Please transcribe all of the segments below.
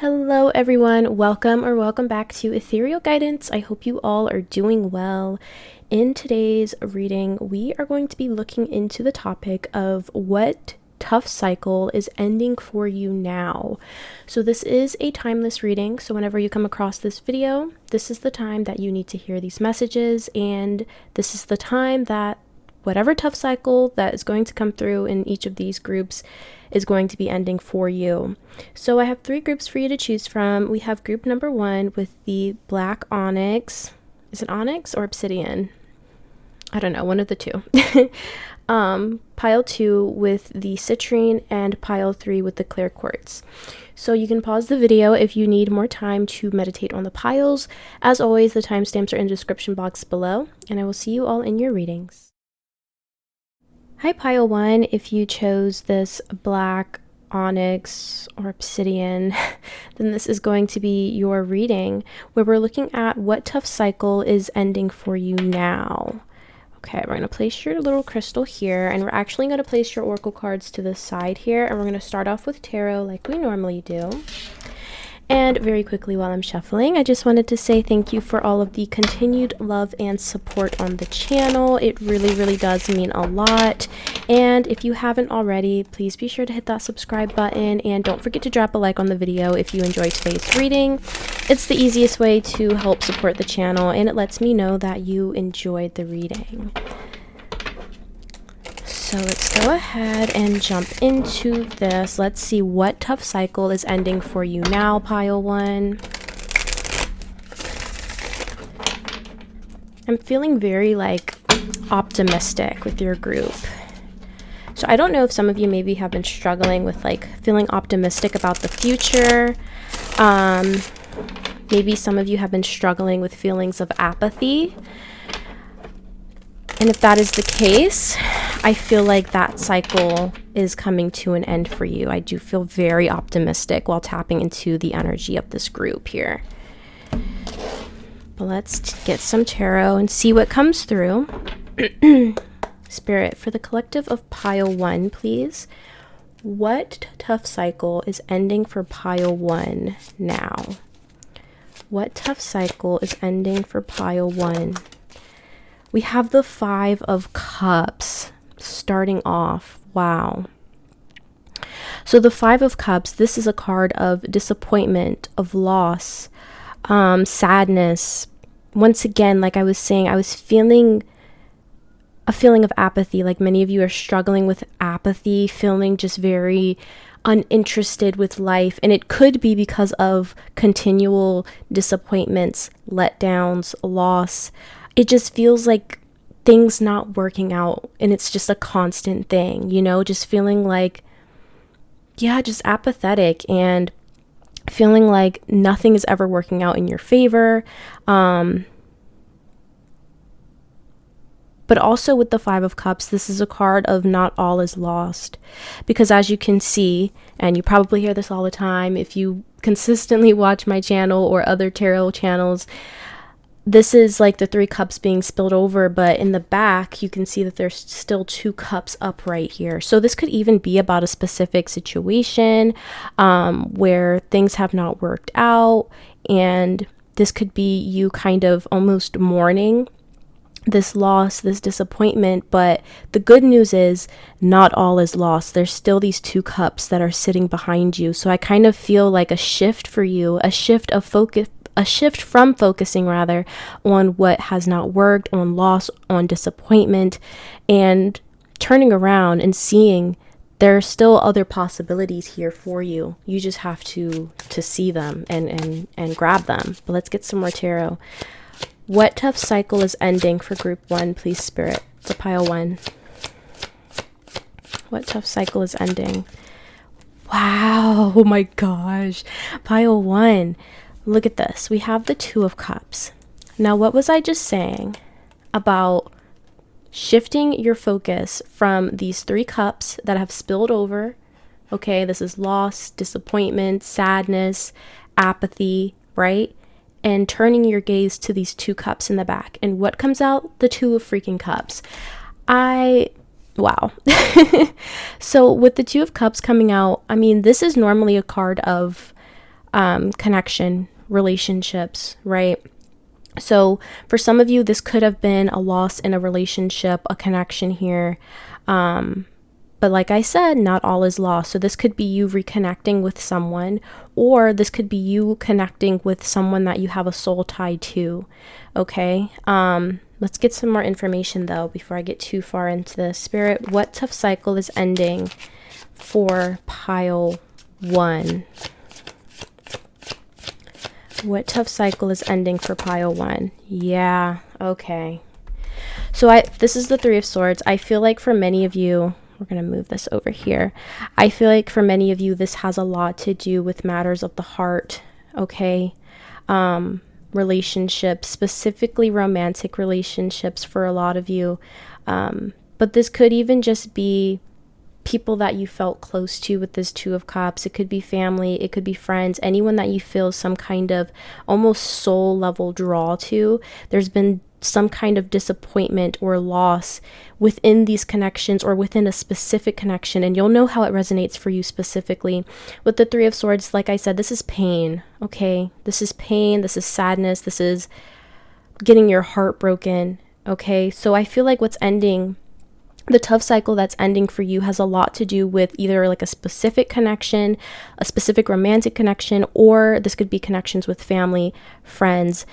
Hello everyone, welcome back to Ethereal Guidance. I hope you all are doing well. In today's reading, we are going to be looking into the topic of what tough cycle is ending for you now. So this is a timeless reading, so whenever you come across this video, this is the time that you need to hear these messages, and this is the time that whatever tough cycle that is going to come through in each of these groups is going to be ending for you. So I have 3 groups for you to choose from. We have group number 1 with the black onyx. Is it onyx or obsidian? I don't know, one of the two. Pile 2 with the citrine, and pile 3 with the clear quartz. So you can pause the video if you need more time to meditate on the piles. As always, the timestamps are in the description box below, and I will see you all in your readings. Hi pile 1, if you chose this black onyx or obsidian, then this is going to be your reading where we're looking at what tough cycle is ending for you now. Okay, we're going to place your little crystal here, and we're actually going to place your oracle cards to the side here, and we're going to start off with tarot like we normally do. And very quickly while I'm shuffling, I just wanted to say thank you for all of the continued love and support on the channel. It really does mean a lot. And if you haven't already, please be sure to hit that subscribe button, and don't forget to drop a like on the video if you enjoyed today's reading. It's the easiest way to help support the channel, and it lets me know that you enjoyed the reading. So let's go ahead and jump into this. Let's see what tough cycle is ending for you now, pile 1. I'm feeling very optimistic with your group. So I don't know if some of you maybe have been struggling with feeling optimistic about the future. Maybe some of you have been struggling with feelings of apathy. And if that is the case, I feel like that cycle is coming to an end for you. I do feel very optimistic while tapping into the energy of this group here. But let's get some tarot and see what comes through. Spirit, for the collective of pile 1, please. What tough cycle is ending for pile 1 now? What tough cycle is ending for pile 1? We have the 5 of Cups starting off. Wow. So the 5 of Cups, this is a card of disappointment, of loss, sadness. Once again, like I was saying, I was feeling a feeling of apathy. Like many of you are struggling with apathy, feeling just very uninterested with life. And it could be because of continual disappointments, letdowns, loss. It just feels like things not working out, and it's just a constant thing, you know, just feeling like, yeah, just apathetic and feeling like nothing is ever working out in your favor. But also with the 5 of Cups, this is a card of not all is lost, because as you can see, and you probably hear this all the time if you consistently watch my channel or other tarot channels, this is like the 3 cups being spilled over, but in the back, you can see that there's still 2 cups up right here. So this could even be about a specific situation where things have not worked out. And this could be you kind of almost mourning this loss, this disappointment. But the good news is not all is lost. There's still these 2 cups that are sitting behind you. So I kind of feel like a shift for you, a shift of focus, a shift from focusing rather on what has not worked, on loss, on disappointment, and turning around and seeing there are still other possibilities here for you. You just have to see them and grab them. But let's get some more tarot. What tough cycle is ending for group 1, please, Spirit, for pile 1? What tough cycle is ending? Wow, oh my gosh, pile 1. Look at this. We have the 2 of Cups. Now, what was I just saying about shifting your focus from these 3 cups that have spilled over? Okay, this is loss, disappointment, sadness, apathy, right? And turning your gaze to these 2 cups in the back. And what comes out? The 2 of freaking Cups. Wow. So with the 2 of Cups coming out, I mean, this is normally a card of connection, relationships, right? So for some of you, this could have been a loss in a relationship, a connection here. But like I said, not all is lost. So this could be you reconnecting with someone, or this could be you connecting with someone that you have a soul tie to. Okay. Let's get some more information though before I get too far into this. Spirit, what tough cycle is ending for pile 1? What tough cycle is ending for pile 1? Yeah, okay. So this is the 3 of Swords. I feel like for many of you, we're going to move this over here. I feel like for many of you, this has a lot to do with matters of the heart, okay? Relationships, specifically romantic relationships for a lot of you. But this could even just be people that you felt close to with this 2 of Cups. It could be family, it could be friends, anyone that you feel some kind of almost soul level draw to. There's been some kind of disappointment or loss within these connections or within a specific connection, and you'll know how it resonates for you specifically. With the 3 of Swords, like I said, this is pain, okay? This is pain, this is sadness, this is getting your heart broken, okay? So I feel like what's ending, the tough cycle that's ending for you, has a lot to do with either like a specific connection, a specific romantic connection, or this could be connections with family, friends.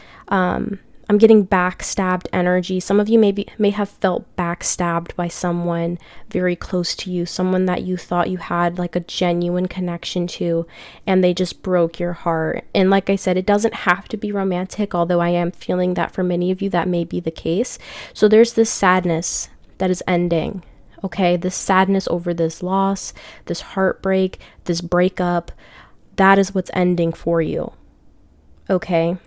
I'm getting backstabbed energy. Some of you may have felt backstabbed by someone very close to you, someone that you thought you had like a genuine connection to, and they just broke your heart. And like I said, it doesn't have to be romantic, although I am feeling that for many of you that may be the case. So there's this sadness that is ending, okay? This sadness over this loss, this heartbreak, this breakup, that is what's ending for you, okay?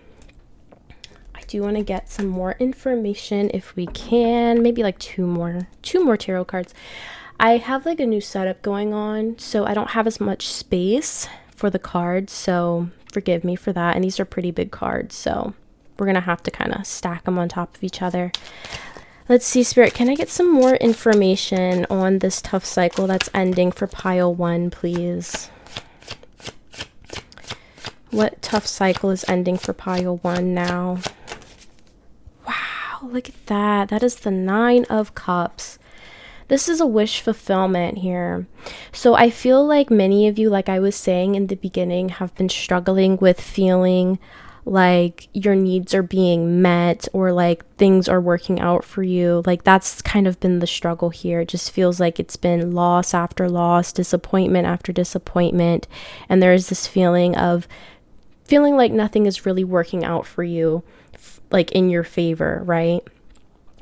I do want to get some more information if we can, maybe like two more tarot cards. I have like a new setup going on, so I don't have as much space for the cards, so forgive me for that. And these are pretty big cards, so we're gonna have to kind of stack them on top of each other. Let's see, Spirit, can I get some more information on this tough cycle that's ending for pile 1, please? What tough cycle is ending for pile 1 now? Wow, look at that. That is the 9 of Cups. This is a wish fulfillment here. So I feel like many of you, like I was saying in the beginning, have been struggling with feeling like your needs are being met or like things are working out for you. Like that's kind of been the struggle here. It just feels like it's been loss after loss, disappointment after disappointment. And there is this feeling like nothing is really working out for you, like in your favor, right?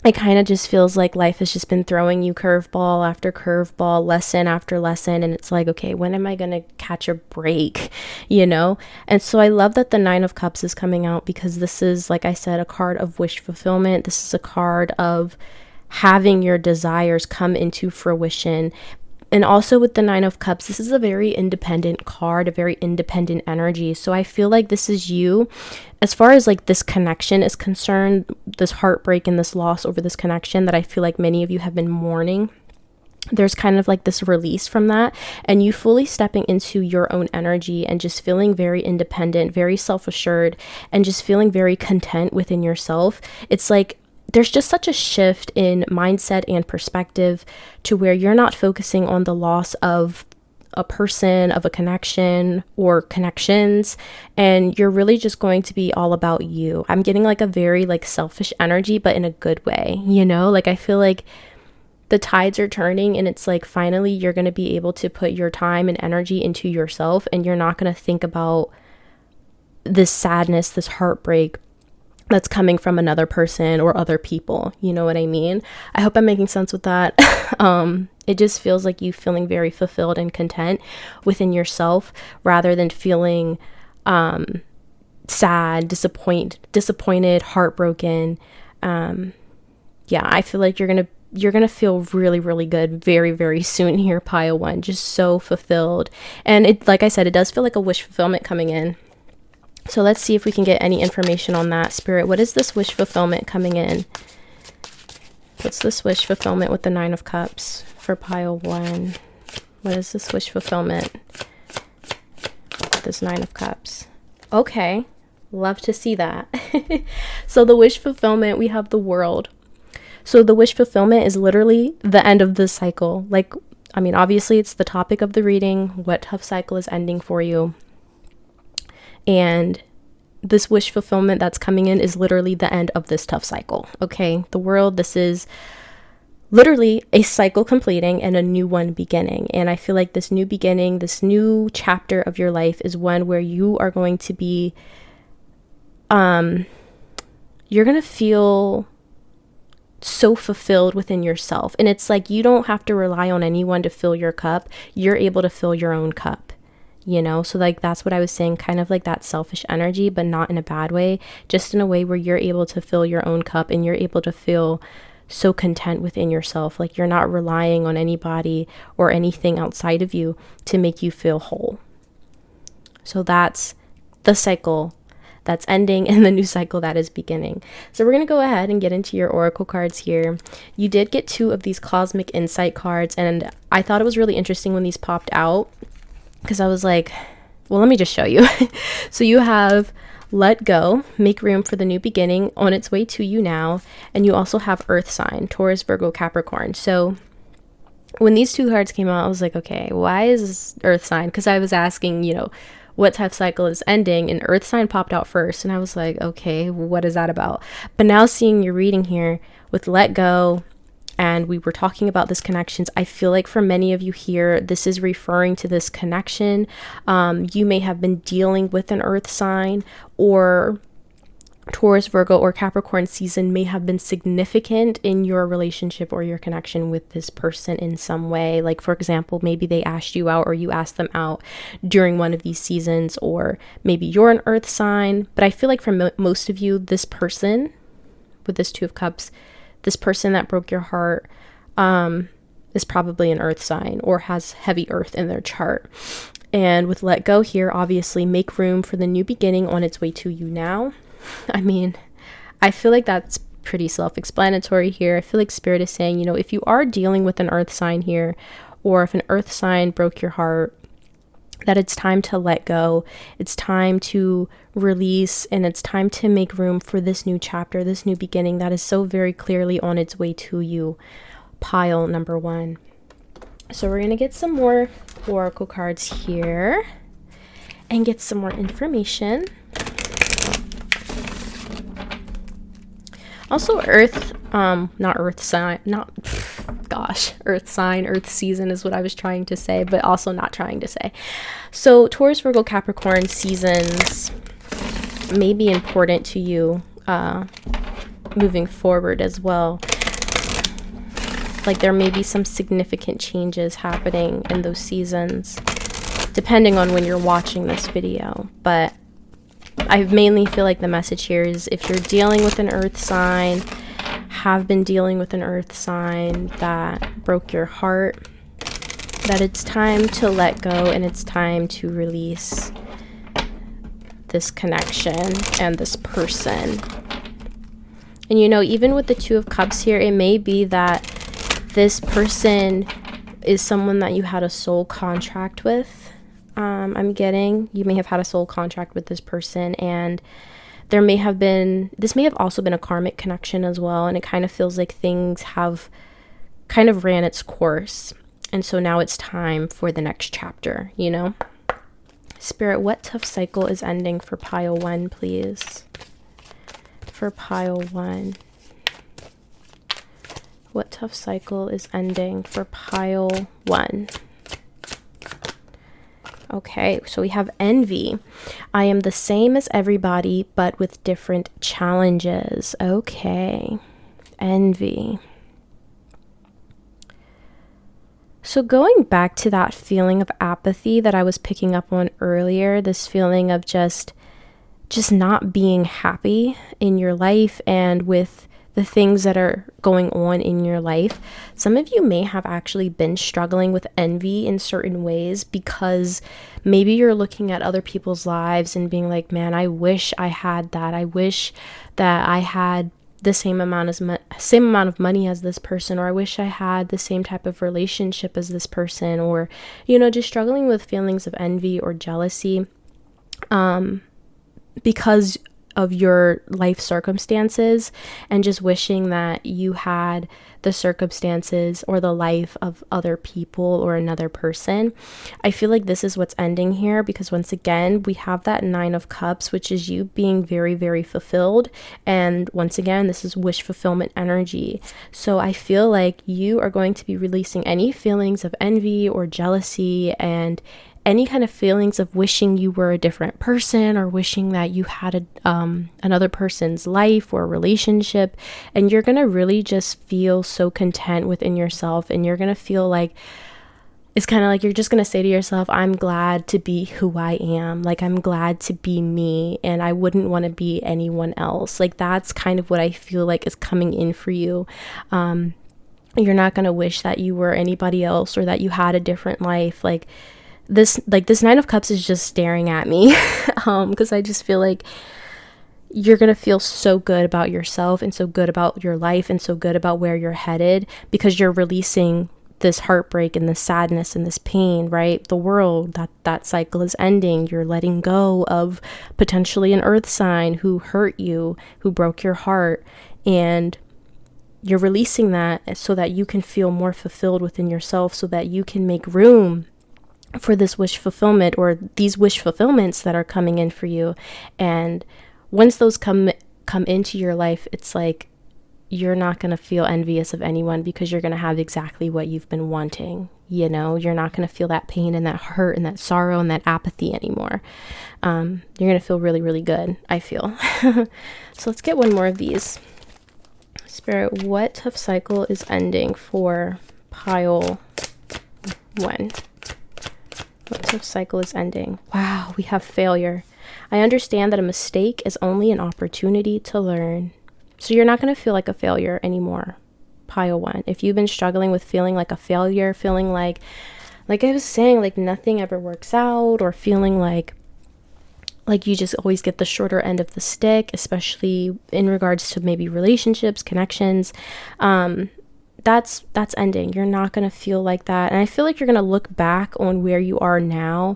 It kind of just feels like life has just been throwing you curveball after curveball, lesson after lesson. And it's like, okay, when am I going to catch a break, you know? And so I love that the 9 of Cups is coming out, because this is, like I said, a card of wish fulfillment. This is a card of having your desires come into fruition. And also with the 9 of Cups, this is a very independent card, a very independent energy. So I feel like this is you. As far as like this connection is concerned, this heartbreak and this loss over this connection that I feel like many of you have been mourning, there's kind of like this release from that, and you fully stepping into your own energy and just feeling very independent, very self-assured, and just feeling very content within yourself. It's like there's just such a shift in mindset and perspective to where you're not focusing on the loss of a person, of a connection or connections, and you're really just going to be all about you. I'm getting like a very like selfish energy, but in a good way, you know? Like I feel like the tides are turning, and it's like finally you're going to be able to put your time and energy into yourself, and you're not going to think about this sadness, this heartbreak that's coming from another person or other people. You know what I mean? I hope I'm making sense with that. It just feels like you feeling very fulfilled and content within yourself, rather than feeling sad, disappointed, heartbroken. Yeah, I feel like you're gonna feel really, really good very, very soon here, pile 1. Just so fulfilled. And it, like I said, it does feel like a wish fulfillment coming in. So let's see if we can get any information on that. Spirit, what is this wish fulfillment coming in? What's this wish fulfillment with the 9 of Cups for pile 1? What is this wish fulfillment? this Nine of Cups. Okay, love to see that. So the wish fulfillment, we have the World. So the wish fulfillment is literally the end of the cycle. Like, I mean, obviously it's the topic of the reading. What tough cycle is ending for you? And this wish fulfillment that's coming in is literally the end of this tough cycle. Okay, the World, this is literally a cycle completing and a new one beginning. And I feel like this new beginning, this new chapter of your life is one where you are going to be, you're going to feel so fulfilled within yourself. And it's like you don't have to rely on anyone to fill your cup. You're able to fill your own cup, you know? So like that's what I was saying, kind of like that selfish energy, but not in a bad way, just in a way where you're able to fill your own cup and you're able to feel so content within yourself. Like you're not relying on anybody or anything outside of you to make you feel whole. So that's the cycle that's ending and the new cycle that is beginning. So we're going to go ahead and get into your oracle cards here. You did get 2 of these cosmic insight cards, and I thought it was really interesting when these popped out because I was like, well, let me just show you. So you have let go, make room for the new beginning, on its way to you now. And you also have earth sign, Taurus, Virgo, Capricorn. So when these 2 cards came out, I was like, okay, why is this earth sign? Because I was asking, you know, what type cycle is ending, and earth sign popped out first. And I was like, okay, what is that about? But now seeing your reading here with let go, and we were talking about this connections, I feel like for many of you here, this is referring to this connection. You may have been dealing with an earth sign, or Taurus, Virgo, or Capricorn season may have been significant in your relationship or your connection with this person in some way. Like, for example, maybe they asked you out or you asked them out during one of these seasons, or maybe you're an earth sign. But I feel like for most of you, this person with this 2 of Cups, this person that broke your heart is probably an earth sign or has heavy earth in their chart. And with let go here, obviously make room for the new beginning on its way to you now. I mean, I feel like that's pretty self-explanatory here. I feel like Spirit is saying, you know, if you are dealing with an earth sign here, or if an earth sign broke your heart, that it's time to let go. It's time to release, and it's time to make room for this new chapter, this new beginning that is so very clearly on its way to you. Pile number 1. So we're going to get some more oracle cards here and get some more information. Also earth sign, earth season is what I was trying to say, but also not trying to say. So Taurus, Virgo, Capricorn seasons may be important to you moving forward as well. Like there may be some significant changes happening in those seasons, depending on when you're watching this video. But I mainly feel like the message here is if you're dealing with an earth sign, have been dealing with an earth sign that broke your heart, that it's time to let go and it's time to release this connection and this person. And you know, even with the 2 of Cups here, it may be that this person is someone that you had a soul contract with. I'm getting, you may have had a soul contract with this person, and this may have also been a karmic connection as well. And it kind of feels like things have kind of ran its course. And so now it's time for the next chapter, you know? Spirit, what tough cycle is ending for pile 1, please? For pile 1. What tough cycle is ending for pile 1? Okay, so we have envy. I am the same as everybody, but with different challenges. Okay, envy. So going back to that feeling of apathy that I was picking up on earlier, this feeling of just not being happy in your life and with the things that are going on in your life. Some of you may have actually been struggling with envy in certain ways because maybe you're looking at other people's lives and being like, man, I wish I had that. I wish that I had the same amount of money as this person, or I wish I had the same type of relationship as this person, or, you know, just struggling with feelings of envy or jealousy. because of your life circumstances, and just wishing that you had the circumstances or the life of other people or another person. I feel like this is what's ending here, because once again, we have that 9 of Cups, which is you being very, very fulfilled. And once again, this is wish fulfillment energy. So I feel like you are going to be releasing any feelings of envy or jealousy, and any kind of feelings of wishing you were a different person, or wishing that you had another person's life or relationship. And you're going to really just feel so content within yourself. And you're going to feel like, it's kind of like you're just going to say to yourself, I'm glad to be who I am. Like, I'm glad to be me, and I wouldn't want to be anyone else. Like, that's kind of what I feel like is coming in for you. You're not going to wish that you were anybody else, or that you had a different life. This 9 of Cups is just staring at me, because I just feel like you're going to feel so good about yourself, and so good about your life, and so good about where you're headed, because you're releasing this heartbreak and this sadness and this pain, right? The world, that cycle is ending. You're letting go of potentially an earth sign who hurt you, who broke your heart, and you're releasing that so that you can feel more fulfilled within yourself, so that you can make room for this wish fulfillment, or these wish fulfillments that are coming in for you. And once those come into your life, it's like you're not going to feel envious of anyone, because you're going to have exactly what you've been wanting. You're not going to feel that pain and that hurt and that sorrow and that apathy anymore. You're going to feel really, really good, I feel. So let's get one more of these. Spirit, what tough cycle is ending for pile 1? What tough cycle is ending? Wow, we have failure. I understand that a mistake is only an opportunity to learn. So you're not going to feel like a failure anymore. Pile 1. If you've been struggling with feeling like a failure, feeling like I was saying, like nothing ever works out, or feeling like you just always get the shorter end of the stick, especially in regards to maybe relationships, connections, that's ending. You're not going to feel like that. And I feel like you're going to look back on where you are now,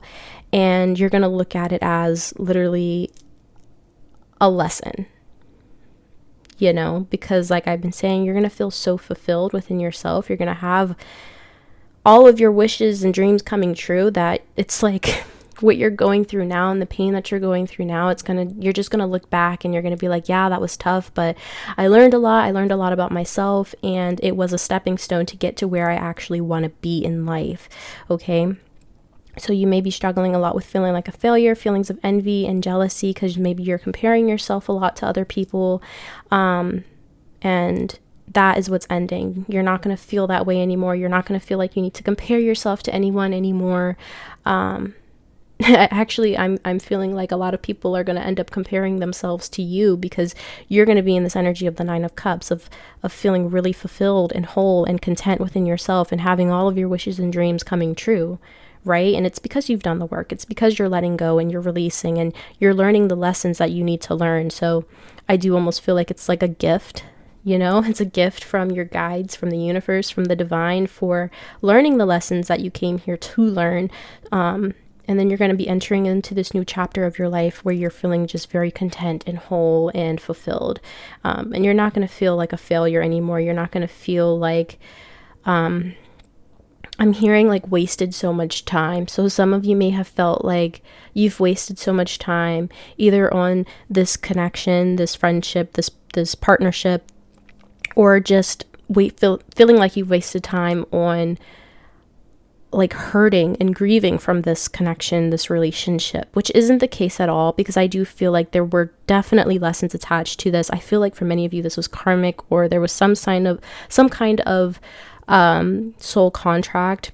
and you're going to look at it as literally a lesson, because like I've been saying, you're going to feel so fulfilled within yourself. You're going to have all of your wishes and dreams coming true, that it's like what you're going through now and the pain that you're going through now, you're just going to look back and you're going to be like, yeah, that was tough, but I learned a lot about myself, and it was a stepping stone to get to where I actually want to be in life. Okay. So you may be struggling a lot with feeling like a failure, feelings of envy and jealousy, because maybe you're comparing yourself a lot to other people. And that is what's ending. You're not going to feel that way anymore. You're not going to feel like you need to compare yourself to anyone anymore. Actually, I'm feeling like a lot of people are going to end up comparing themselves to you, because you're going to be in this energy of the 9 of Cups, of feeling really fulfilled and whole and content within yourself, and having all of your wishes and dreams coming true, right? And it's because you've done the work. It's because you're letting go and you're releasing and you're learning the lessons that you need to learn. So I do almost feel like it's like a gift. It's a gift from your guides, from the universe, from the divine, for learning the lessons that you came here to learn. And then you're going to be entering into this new chapter of your life where you're feeling just very content and whole and fulfilled. And you're not going to feel like a failure anymore. You're not going to feel like, I'm hearing like wasted so much time. So some of you may have felt like you've wasted so much time either on this connection, this friendship, this partnership, or just feeling like you've wasted time on like hurting and grieving from this connection, this relationship, which isn't the case at all, because I do feel like there were definitely lessons attached to this. I feel like for many of you, this was karmic, or there was some kind of soul contract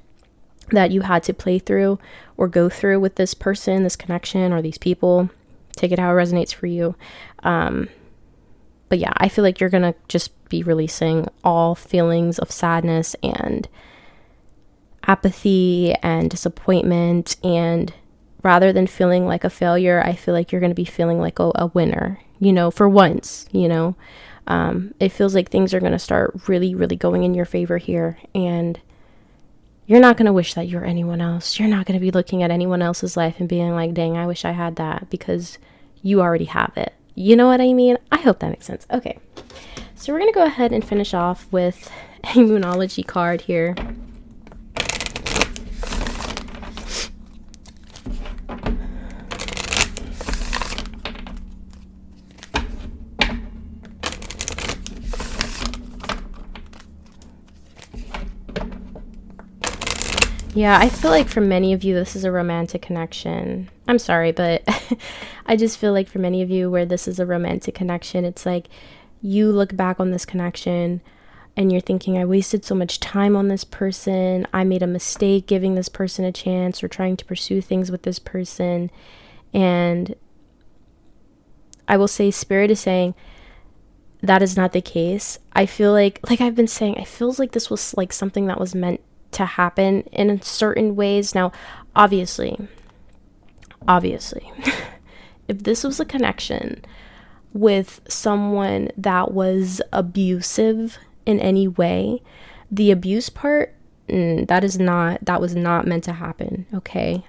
that you had to play through or go through with this person, this connection, or these people. Take it how it resonates for you. But yeah, I feel like you're going to just be releasing all feelings of sadness and apathy and disappointment, and rather than feeling like a failure, I feel like you're going to be feeling like a winner, for once. It feels like things are going to start really, really going in your favor here, and You're not going to wish that you're anyone else. You're not going to be looking at anyone else's life and being like, dang, I wish I had that, because you already have it. You know what I mean? I hope that makes sense. Okay. So we're going to go ahead and finish off with a Moonology card here. Yeah, I feel like for many of you, this is a romantic connection. I'm sorry, but I just feel like for many of you where this is a romantic connection, it's like you look back on this connection and you're thinking, I wasted so much time on this person. I made a mistake giving this person a chance or trying to pursue things with this person. And I will say, Spirit is saying that is not the case. I feel like I've been saying, it feels like this was like something that was meant to happen in certain ways. Now, obviously, if this was a connection with someone that was abusive in any way, the abuse part, that was not meant to happen. Okay.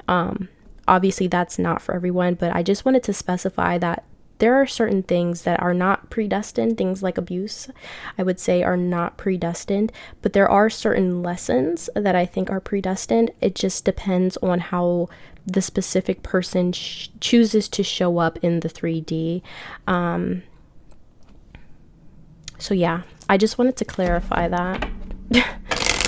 Obviously that's not for everyone, but I just wanted to specify that there are certain things that are not predestined. Things like abuse, I would say, are not predestined, but there are certain lessons that I think are predestined. It just depends on how the specific person chooses to show up in the 3D. So yeah, I just wanted to clarify that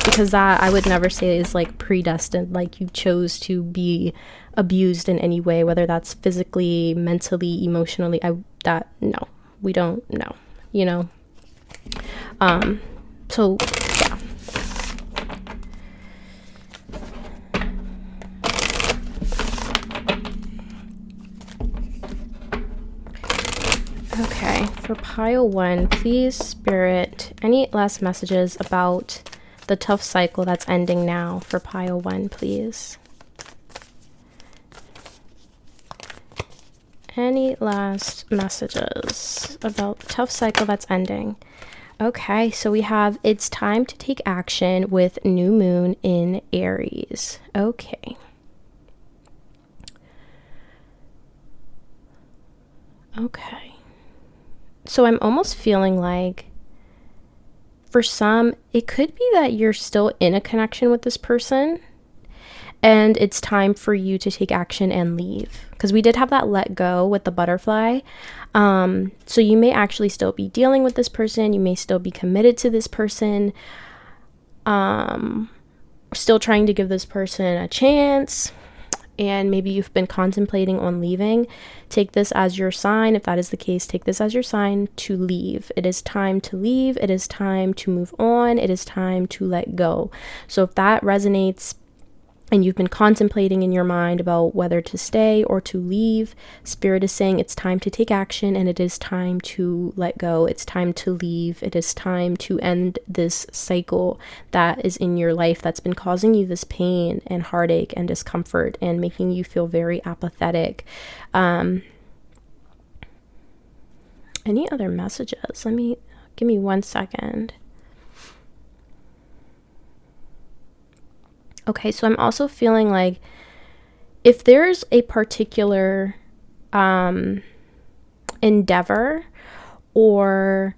because that I would never say is like predestined, like you chose to be abused in any way, whether that's physically, mentally, emotionally. No, we don't know, you know. So yeah. Okay, for pile 1, please, Spirit, any last messages about the tough cycle that's ending now for pile 1, please? Any last messages about the tough cycle that's ending? Okay, so we have, it's time to take action with new moon in Aries. Okay. Okay. So I'm almost feeling like for some, it could be that you're still in a connection with this person and it's time for you to take action and leave, because we did have that let go with the butterfly. So you may actually still be dealing with this person. You may still be committed to this person, still trying to give this person a chance, and maybe you've been contemplating on leaving. Take this as your sign. If that is the case, take this as your sign to leave. It is time to leave. It is time to move on. It is time to let go. So if that resonates and you've been contemplating in your mind about whether to stay or to leave, Spirit is saying it's time to take action and it is time to let go. It's time to leave. It is time to end this cycle that is in your life that's been causing you this pain and heartache and discomfort and making you feel very apathetic. Any other messages? Give me 1 second. Okay, so I'm also feeling like if there's a particular endeavor, or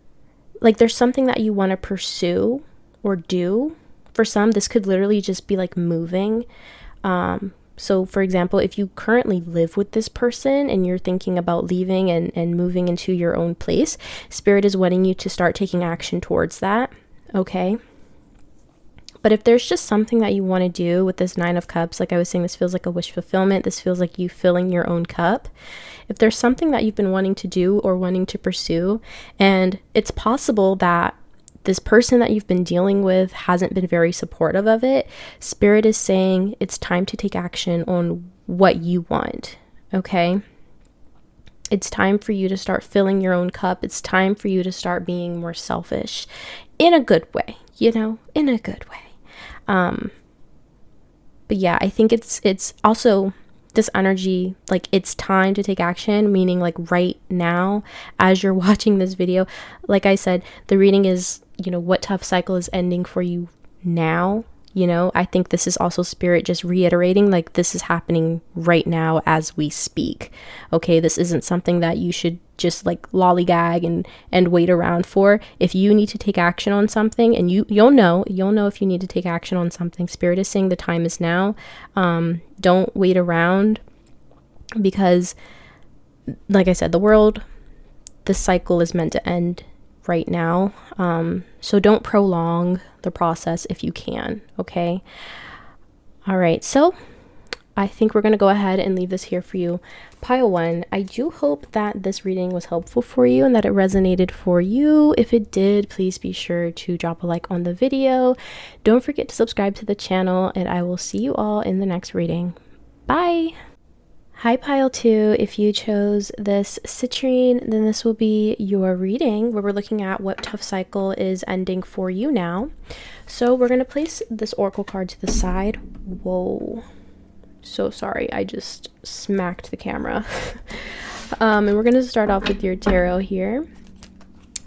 like there's something that you want to pursue or do, for some, this could literally just be like moving. So for example, if you currently live with this person and you're thinking about leaving and moving into your own place, Spirit is wanting you to start taking action towards that, okay? But if there's just something that you want to do with this 9 of Cups, like I was saying, this feels like a wish fulfillment. This feels like you filling your own cup. If there's something that you've been wanting to do or wanting to pursue, and it's possible that this person that you've been dealing with hasn't been very supportive of it, Spirit is saying it's time to take action on what you want, okay? It's time for you to start filling your own cup. It's time for you to start being more selfish in a good way, you know, in a good way. But yeah, I think it's also this energy, like it's time to take action, meaning like right now, as you're watching this video. Like I said, the reading is, you know, what tough cycle is ending for you now. You know, I think this is also spirit just reiterating, like, this is happening right now as we speak. Okay, this isn't something that you should just like lollygag and wait around for. If you need to take action on something, and you'll know if you need to take action on something, spirit is saying the time is now. Don't wait around, because like I said, the cycle is meant to end right now. So don't prolong the process if you can. Okay. All right. So I think we're going to go ahead and leave this here for you. Pile 1, I do hope that this reading was helpful for you and that it resonated for you. If it did, please be sure to drop a like on the video. Don't forget to subscribe to the channel, and I will see you all in the next reading. Bye. Hi Pile 2, if you chose this citrine, then this will be your reading where we're looking at what tough cycle is ending for you now. So we're going to place this oracle card to the side. Whoa, so sorry, I just smacked the camera. And we're going to start off with your tarot here.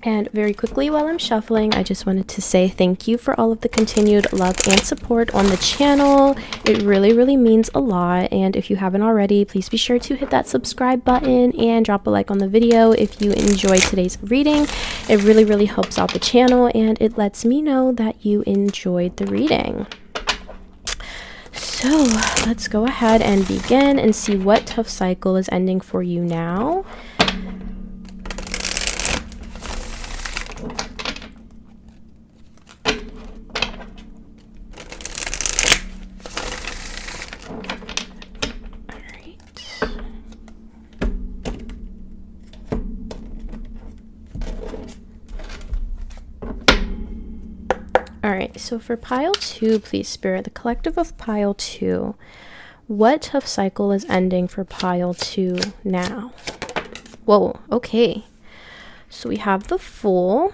And very quickly, while I'm shuffling, I just wanted to say thank you for all of the continued love and support on the channel. It really, really means a lot. And if you haven't already, please be sure to hit that subscribe button and drop a like on the video if you enjoyed today's reading. It really, really helps out the channel, and it lets me know that you enjoyed the reading. So let's go ahead and begin and see what tough cycle is ending for you now. Alright, so for pile 2, please spirit, the collective of pile 2, what tough cycle is ending for pile 2 now? Whoa, okay. So we have the Fool.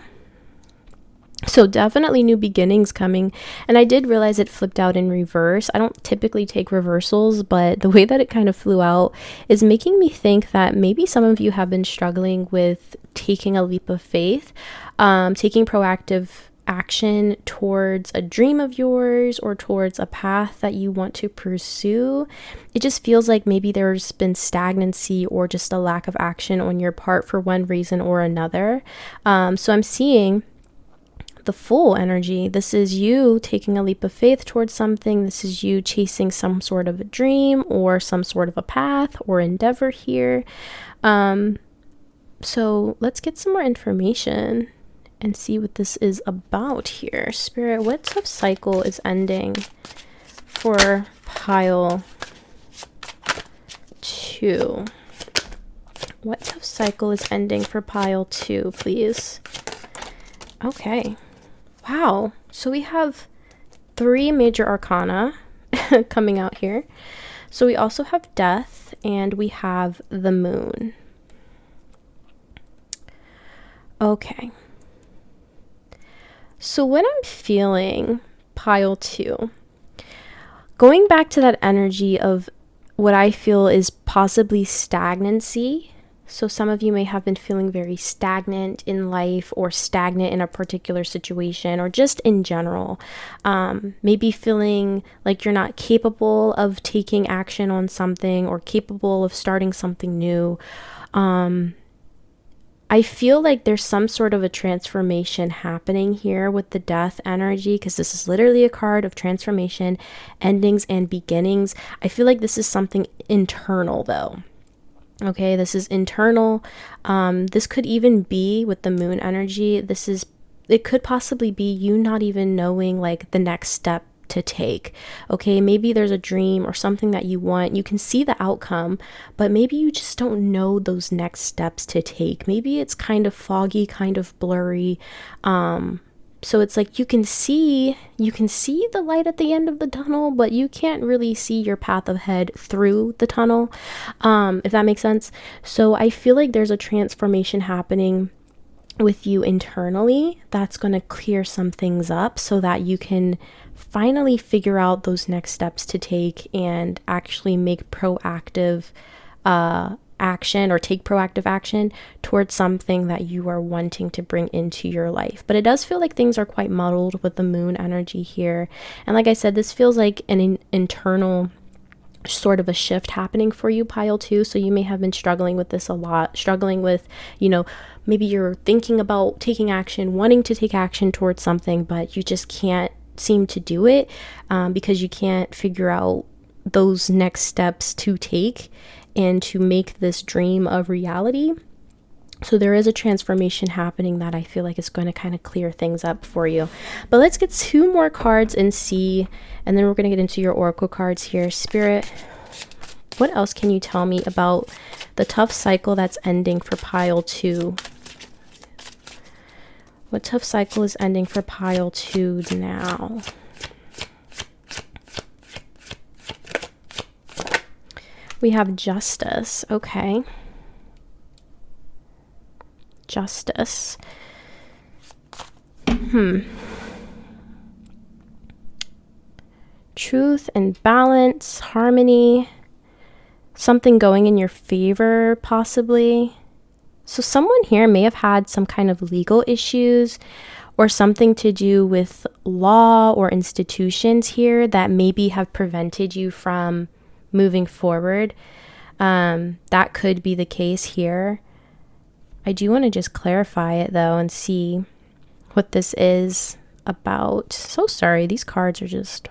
So definitely new beginnings coming. And I did realize it flipped out in reverse. I don't typically take reversals, but the way that it kind of flew out is making me think that maybe some of you have been struggling with taking a leap of faith, taking proactive action towards a dream of yours or towards a path that you want to pursue. It just feels like maybe there's been stagnancy or just a lack of action on your part for one reason or another. So I'm seeing the Fool energy. This is you taking a leap of faith towards something. This is you chasing some sort of a dream or some sort of a path or endeavor here. So let's get some more information and see what this is about here. Spirit, what tough cycle is ending for pile 2? What tough cycle is ending for pile 2, please? Okay. Wow. So we have 3 major arcana coming out here. So we also have Death, and we have the Moon. Okay. So what I'm feeling, pile 2, going back to that energy of what I feel is possibly stagnancy. So some of you may have been feeling very stagnant in life or stagnant in a particular situation or just in general. Maybe feeling like you're not capable of taking action on something or capable of starting something new. I feel like there's some sort of a transformation happening here with the Death energy, because this is literally a card of transformation, endings, and beginnings. I feel like this is something internal though. Okay, this is internal. This could even be with the Moon energy. It could possibly be you not even knowing like the next step to take. Okay, maybe there's a dream or something that you want. You can see the outcome, but maybe you just don't know those next steps to take. Maybe it's kind of foggy, kind of blurry. So it's like you can see the light at the end of the tunnel, but you can't really see your path ahead through the tunnel, if that makes sense. So I feel like there's a transformation happening with you internally that's going to clear some things up so that you can finally figure out those next steps to take and actually make proactive action or take proactive action towards something that you are wanting to bring into your life. But it does feel like things are quite muddled with the moon energy here. And like I said, this feels like an internal sort of a shift happening for you, pile 2. So you may have been struggling with this a lot, struggling with, maybe you're thinking about taking action, wanting to take action towards something, but you just can't seem to do it because you can't figure out those next steps to take and to make this dream a reality. So there is a transformation happening that I feel like is going to kind of clear things up for you. But let's get 2 more cards and see, and then we're going to get into your oracle cards here. Spirit, what else can you tell me about the tough cycle that's ending for pile 2? What tough cycle is ending for pile 2 now? We have Justice. Okay. Justice. Truth and balance, harmony, something going in your favor, possibly. So someone here may have had some kind of legal issues or something to do with law or institutions here that maybe have prevented you from moving forward. That could be the case here. I do want to just clarify it though and see what this is about. So sorry, these cards are just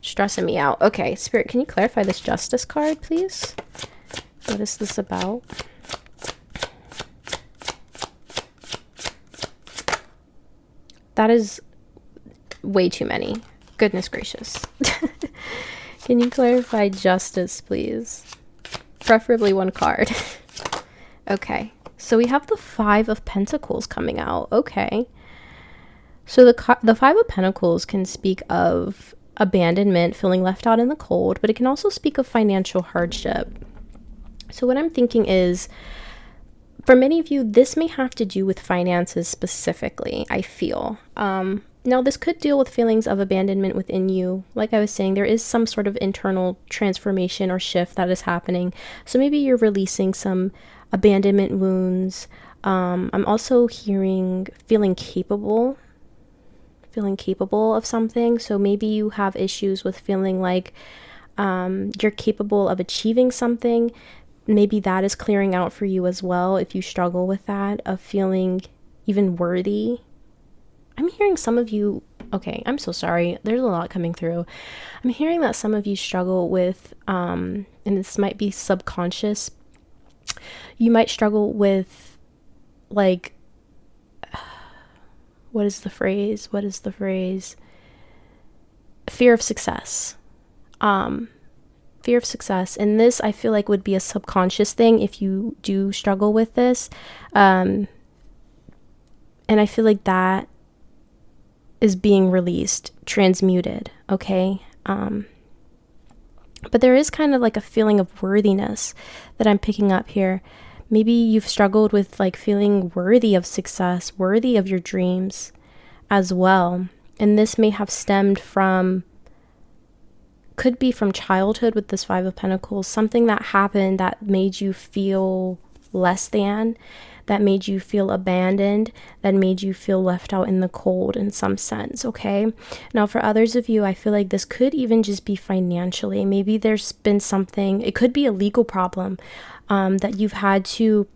stressing me out. Okay, Spirit, can you clarify this Justice card, please? What is this about? That is way too many. Goodness gracious. Can you clarify Justice, please? Preferably 1 card. Okay. So we have the 5 of Pentacles coming out. Okay. So the 5 of Pentacles can speak of abandonment, feeling left out in the cold, but it can also speak of financial hardship. So what I'm thinking is, for many of you, this may have to do with finances specifically, I feel. Now, this could deal with feelings of abandonment within you. Like I was saying, there is some sort of internal transformation or shift that is happening. So maybe you're releasing some abandonment wounds. I'm also hearing feeling capable of something. So maybe you have issues with feeling like you're capable of achieving something. Maybe that is clearing out for you as well if you struggle with that, of feeling even worthy. I'm hearing some of you, okay, I'm so sorry, there's a lot coming through. I'm hearing that some of you struggle with, and this might be subconscious, you might struggle with, like, what is the phrase? Fear of success. Fear of success. And this, I feel like, would be a subconscious thing if you do struggle with this. And I feel like that is being released, transmuted, okay? But there is kind of like a feeling of worthiness that I'm picking up here. Maybe you've struggled with like feeling worthy of success, worthy of your dreams as well. And this may have stemmed from, could be from childhood with this 5 of Pentacles, something that happened that made you feel less than, that made you feel abandoned, that made you feel left out in the cold in some sense, okay? Now, for others of you, I feel like this could even just be financially. Maybe there's been something, it could be a legal problem that you've had to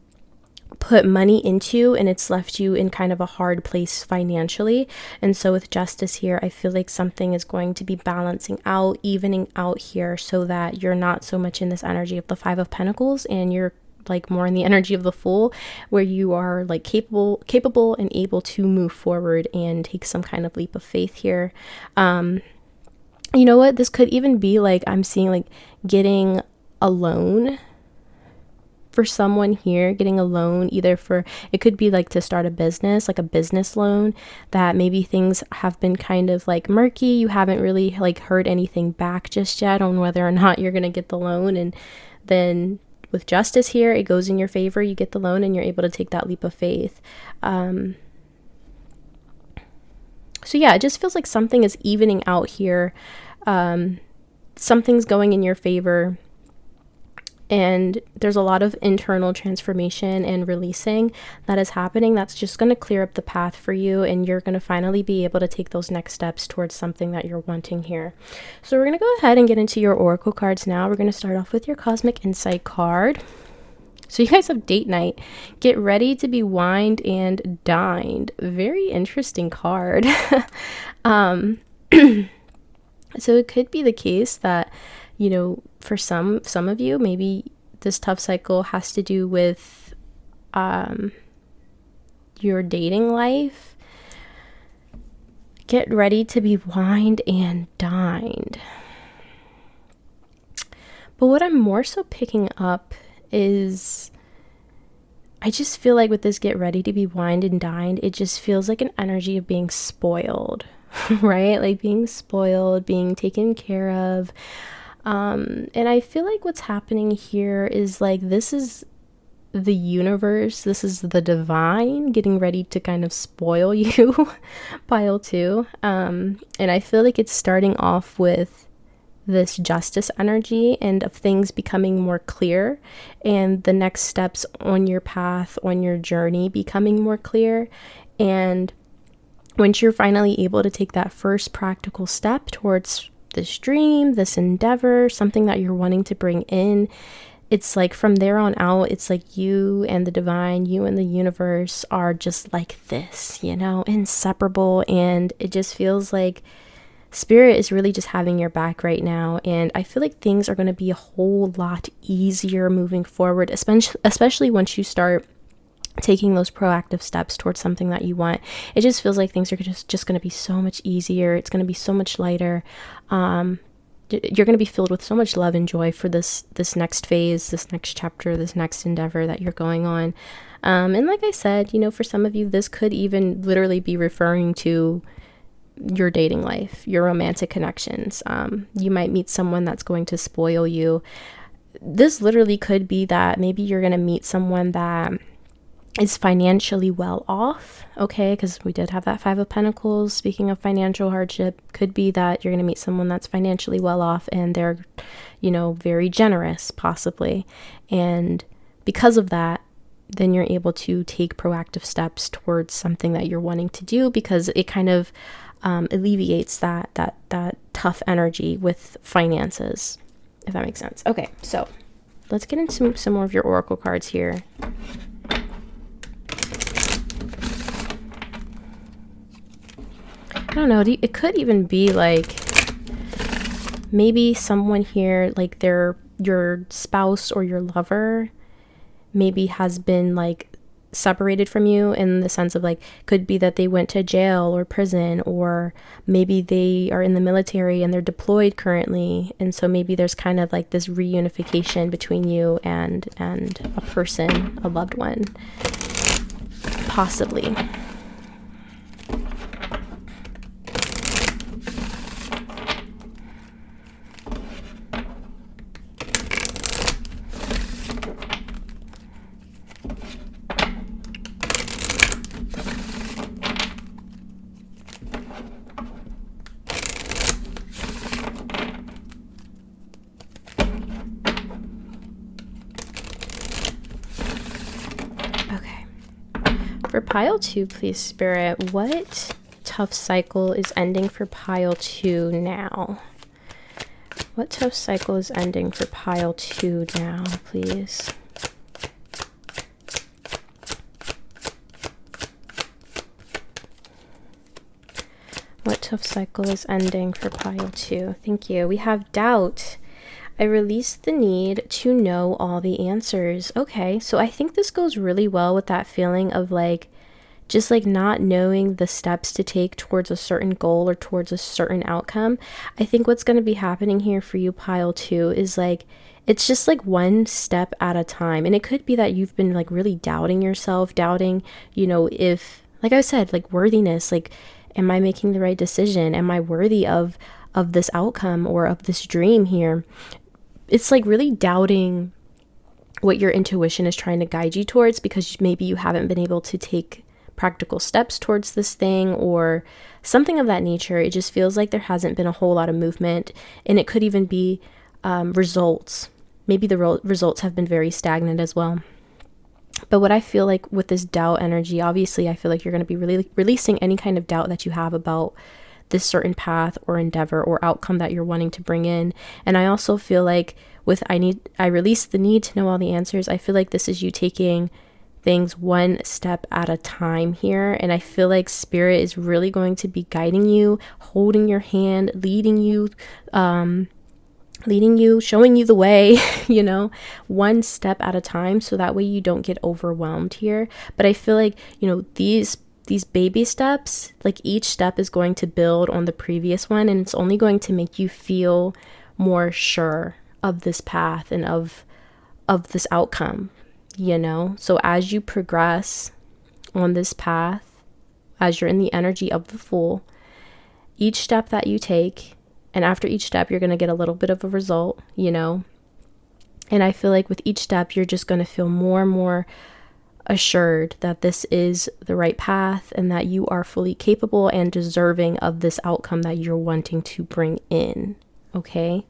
put money into, and it's left you in kind of a hard place financially. And so with Justice here, I feel like something is going to be balancing out, evening out here, so that you're not so much in this energy of the 5 of Pentacles and you're like more in the energy of the Fool, where you are like capable and able to move forward and take some kind of leap of faith here. You know what, this could even be like, I'm seeing like getting a loan for someone here, getting a loan either for, it could be like to start a business, like a business loan, that maybe things have been kind of like murky, you haven't really like heard anything back just yet on whether or not you're gonna get the loan. And then with Justice here, it goes in your favor, you get the loan and you're able to take that leap of faith. So yeah, it just feels like something is evening out here. Something's going in your favor. And there's a lot of internal transformation and releasing that is happening that's just going to clear up the path for you, and you're going to finally be able to take those next steps towards something that you're wanting here. So we're going to go ahead and get into your oracle cards now. We're going to start off with your Cosmic Insight card. So you guys have date night. Get ready to be wined and dined. Very interesting card. So it could be the case that, you know, for some of you, maybe this tough cycle has to do with your dating life. Get ready to be wined and dined. But what I'm more so picking up is, I just feel like with this get ready to be wined and dined, it just feels like an energy of being spoiled, right? Like being spoiled, being taken care of. And I feel like what's happening here is like, this is the universe, this is the divine getting ready to kind of spoil you, pile two. And I feel like it's starting off with this justice energy and of things becoming more clear, and the next steps on your path, on your journey becoming more clear. And once you're finally able to take that first practical step towards this dream, this endeavor, something that you're wanting to bring in, it's like from there on out, it's like you and the divine, you and the universe are just like this, you know, inseparable. And it just feels like Spirit is really just having your back right now. And I feel like things are going to be a whole lot easier moving forward, especially once you start taking those proactive steps towards something that you want. It just feels like things are just going to be so much easier. It's going to be so much lighter. You're going to be filled with so much love and joy for this next phase, this next chapter, this next endeavor that you're going on. And like I said, you know, for some of you, this could even literally be referring to your dating life, your romantic connections. You might meet someone that's going to spoil you. This literally could be that maybe you're going to meet someone that is financially well off, okay, because we did have that Five of Pentacles. Speaking of financial hardship, could be that you're going to meet someone that's financially well off and they're, you know, very generous possibly, and because of that, then you're able to take proactive steps towards something that you're wanting to do, because it kind of alleviates that tough energy with finances, if that makes sense. Okay, so let's get into some more of your oracle cards here. I don't know, it could even be like maybe someone here, like your spouse or your lover maybe has been like separated from you, in the sense of like, could be that they went to jail or prison, or maybe they are in the military and they're deployed currently, and so maybe there's kind of like this reunification between you and a person, a loved one, possibly. For pile 2, please, Spirit, what tough cycle is ending for pile 2 now? What tough cycle is ending for pile 2 now, please? What tough cycle is ending for pile 2? Thank you. We have doubt. I released the need to know all the answers. Okay, so I think this goes really well with that feeling of like, just like not knowing the steps to take towards a certain goal or towards a certain outcome. I think what's going to be happening here for you, pile 2, is like, it's just like one step at a time. And it could be that you've been like really doubting yourself, doubting, you know, if, like I said, like worthiness, like, am I making the right decision? Am I worthy of this outcome or of this dream here? It's like really doubting what your intuition is trying to guide you towards, because maybe you haven't been able to take practical steps towards this thing or something of that nature. It just feels like there hasn't been a whole lot of movement, and it could even be results maybe the results have been very stagnant as well. But what I feel like with this doubt energy, obviously I feel like you're going to be really releasing any kind of doubt that you have about this certain path or endeavor or outcome that you're wanting to bring in. And I also feel like with I release the need to know all the answers. I feel like this is you taking things one step at a time here. And I feel like spirit is really going to be guiding you, holding your hand, leading you, showing you the way, you know, one step at a time. So that way you don't get overwhelmed here. But I feel like, you know, these baby steps, like each step is going to build on the previous one, and it's only going to make you feel more sure of this path and of this outcome, you know. So as you progress on this path, as you're in the energy of the Fool, each step that you take, and after each step you're going to get a little bit of a result, you know. And I feel like with each step you're just going to feel more and more assured that this is the right path and that you are fully capable and deserving of this outcome that you're wanting to bring in. Okay.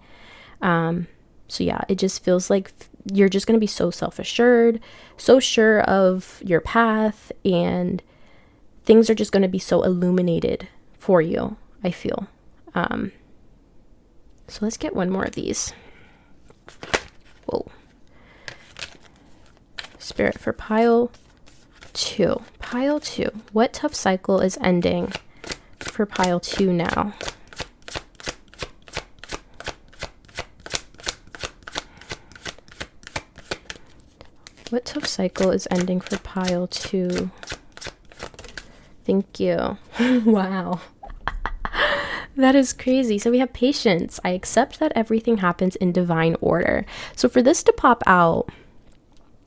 So yeah, it just feels like you're just going to be so self-assured, so sure of your path, and things are just going to be so illuminated for you, I feel. So let's get one more of these. Whoa. Spirit for pile 2. Pile 2. What tough cycle is ending for pile 2 now? What tough cycle is ending for pile 2? Thank you. Wow. That is crazy. So we have patience. I accept that everything happens in divine order. So for this to pop out,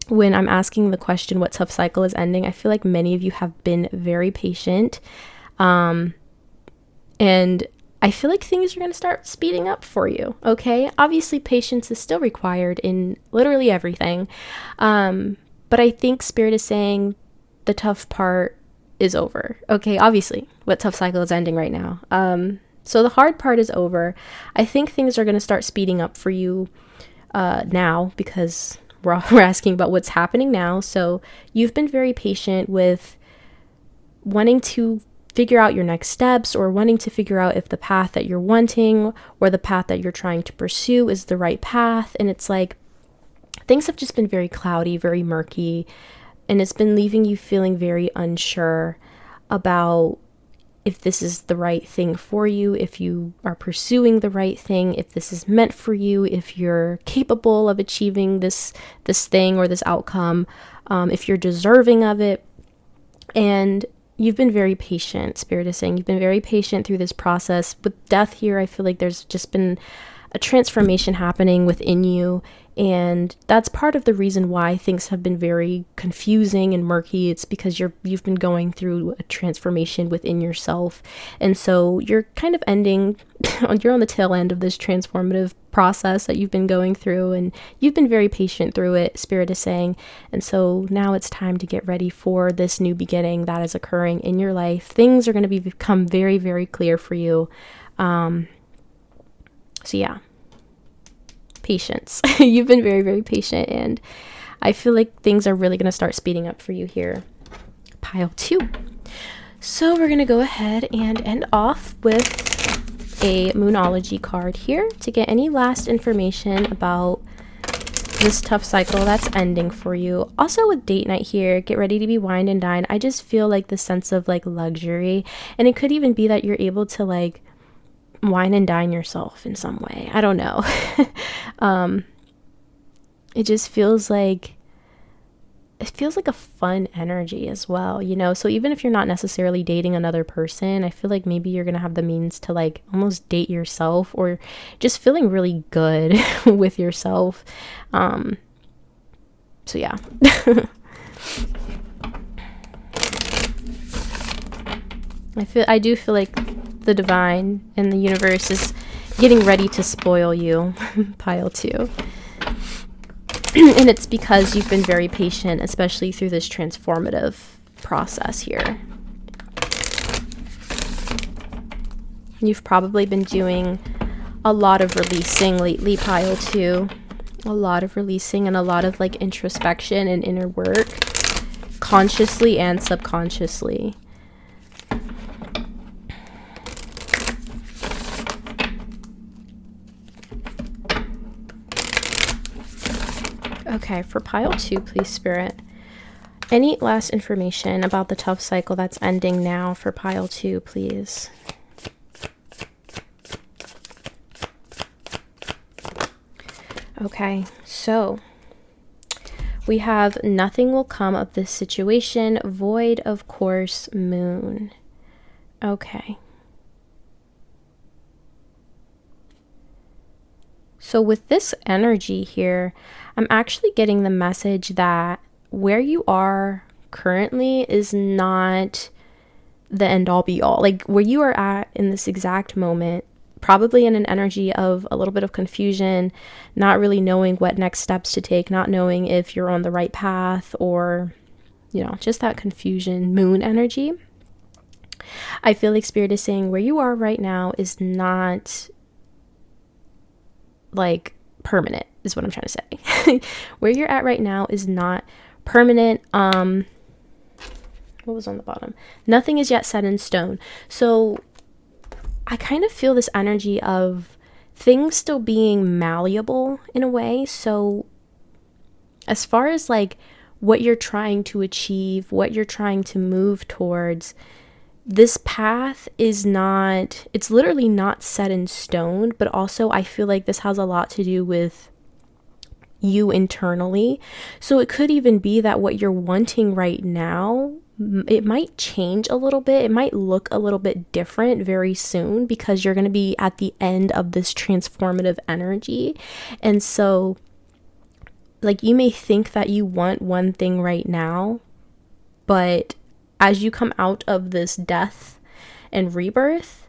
when I'm asking the question, what tough cycle is ending, I feel like many of you have been very patient. And I feel like things are going to start speeding up for you. Okay. Obviously, patience is still required in literally everything. But I think Spirit is saying the tough part is over. Okay. Obviously, what tough cycle is ending right now. So the hard part is over. I think things are going to start speeding up for you now, because we're asking about what's happening now. So you've been very patient with wanting to figure out your next steps, or wanting to figure out if the path that you're wanting or the path that you're trying to pursue is the right path. And it's like things have just been very cloudy, very murky, and it's been leaving you feeling very unsure about if this is the right thing for you, if you are pursuing the right thing, if this is meant for you, if you're capable of achieving this thing or this outcome, if you're deserving of it. And you've been very patient. Spirit is saying you've been very patient through this process. With death here, I feel like there's just been a transformation happening within you, and that's part of the reason why things have been very confusing and murky. It's because you've been going through a transformation within yourself, and so you're kind of ending you're on the tail end of this transformative process that you've been going through, and you've been very patient through it, Spirit is saying. And so now it's time to get ready for this new beginning that is occurring in your life. Things are going to become very, very clear for you. So yeah, patience. You've been very, very patient, and I feel like things are really going to start speeding up for you here. Pile 2. So we're going to go ahead and end off with a Moonology card here to get any last information about this tough cycle that's ending for you. Also with date night here, get ready to be wined and dined. I just feel like the sense of like luxury, and it could even be that you're able to like wine and dine yourself in some way. I don't know. It just feels like a fun energy as well, you know. So even if you're not necessarily dating another person, I feel like maybe you're gonna have the means to like almost date yourself, or just feeling really good with yourself. So yeah. I do feel like the divine and the universe is getting ready to spoil you. Pile 2. And it's because you've been very patient, especially through this transformative process here. You've probably been doing a lot of releasing lately, Pile 2. A lot of releasing and a lot of like introspection and inner work, consciously and subconsciously. Okay, for pile 2, please, Spirit. Any last information about the tough cycle that's ending now for pile 2, please? Okay, so we have nothing will come of this situation, void of course, moon. Okay. So with this energy here, I'm actually getting the message that where you are currently is not the end all be all. Like where you are at in this exact moment, probably in an energy of a little bit of confusion, not really knowing what next steps to take, not knowing if you're on the right path, or, you know, just that confusion, moon energy. I feel like Spirit is saying where you are right now is not like permanent, is what I'm trying to say. Where you're at right now is not permanent. What was on the bottom? Nothing is yet set in stone. So I kind of feel this energy of things still being malleable in a way. So as far as like what you're trying to achieve, what you're trying to move towards, this path is not, it's literally not set in stone, but also I feel like this has a lot to do with you internally. So it could even be that what you're wanting right now, it might change a little bit. It might look a little bit different very soon because you're going to be at the end of this transformative energy. And so like you may think that you want one thing right now, but as you come out of this death and rebirth,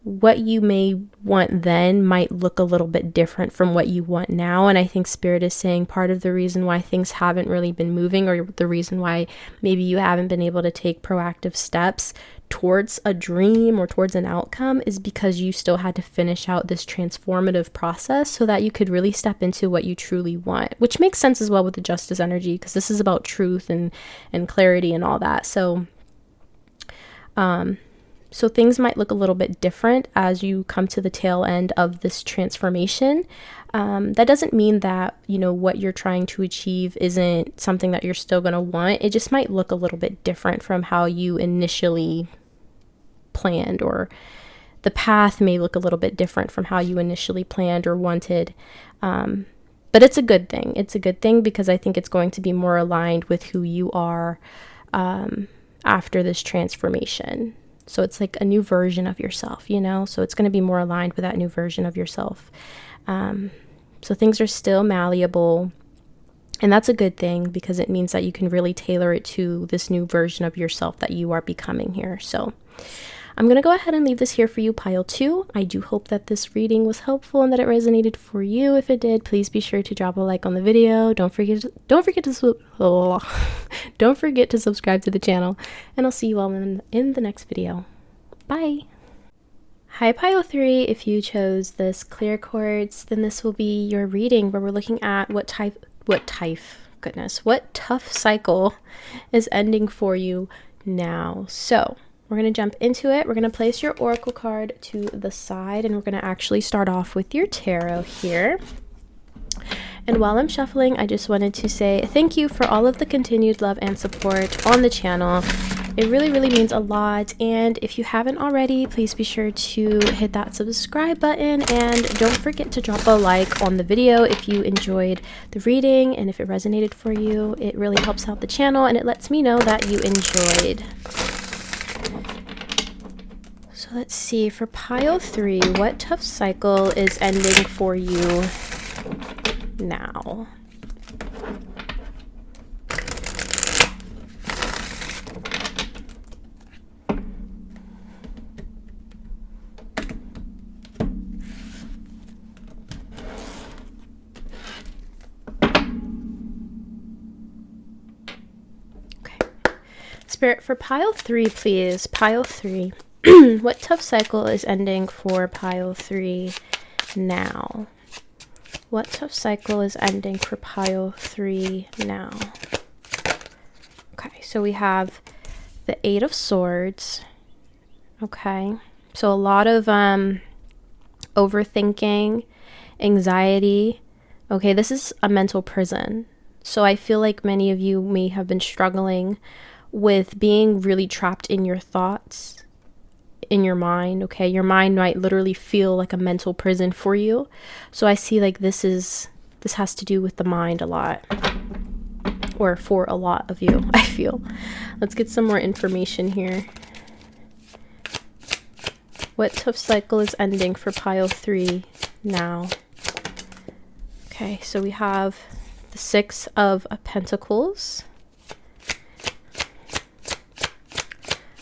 what you may want then might look a little bit different from what you want now. And I think Spirit is saying part of the reason why things haven't really been moving, or the reason why maybe you haven't been able to take proactive steps towards a dream or towards an outcome, is because you still had to finish out this transformative process so that you could really step into what you truly want, which makes sense as well with the justice energy, because this is about truth and clarity and all that. So so things might look a little bit different as you come to the tail end of this transformation. That doesn't mean that, you know, what you're trying to achieve isn't something that you're still going to want. It just might look a little bit different from how you initially planned, or the path may look a little bit different from how you initially planned or wanted. But it's a good thing. It's a good thing because I think it's going to be more aligned with who you are after this transformation. So it's like a new version of yourself, you know, so it's going to be more aligned with that new version of yourself. So things are still malleable, and that's a good thing because it means that you can really tailor it to this new version of yourself that you are becoming here. So I'm going to go ahead and leave this here for you, pile 2. I do hope that this reading was helpful and that it resonated for you. If it did, please be sure to drop a like on the video. Don't forget to subscribe to the channel, and I'll see you all in the next video. Bye. Hi, pile 3. If you chose this clear quartz, then this will be your reading where we're looking at what tough cycle is ending for you now. So we're going to jump into it. We're going to place your oracle card to the side, and we're going to actually start off with your tarot here. And while I'm shuffling, I just wanted to say thank you for all of the continued love and support on the channel. It really, really means a lot. And if you haven't already, please be sure to hit that subscribe button, and don't forget to drop a like on the video if you enjoyed the reading and if it resonated for you. It really helps out the channel and it lets me know that you enjoyed. So let's see, for pile 3, what tough cycle is ending for you now? Spirit, for pile 3, please. Pile 3. What tough cycle is ending for pile 3 now? What tough cycle is ending for pile 3 now? Okay, so we have the 8 of Swords. Okay, so a lot of overthinking, anxiety. Okay, this is a mental prison. So I feel like many of you may have been struggling with being really trapped in your thoughts, in your mind. Okay, your mind might literally feel like a mental prison for you. So I see like this has to do with the mind a lot, or for a lot of you, I feel. Let's get some more information here. What tough cycle is ending for pile 3 now? Okay, so we have the 6 of Pentacles.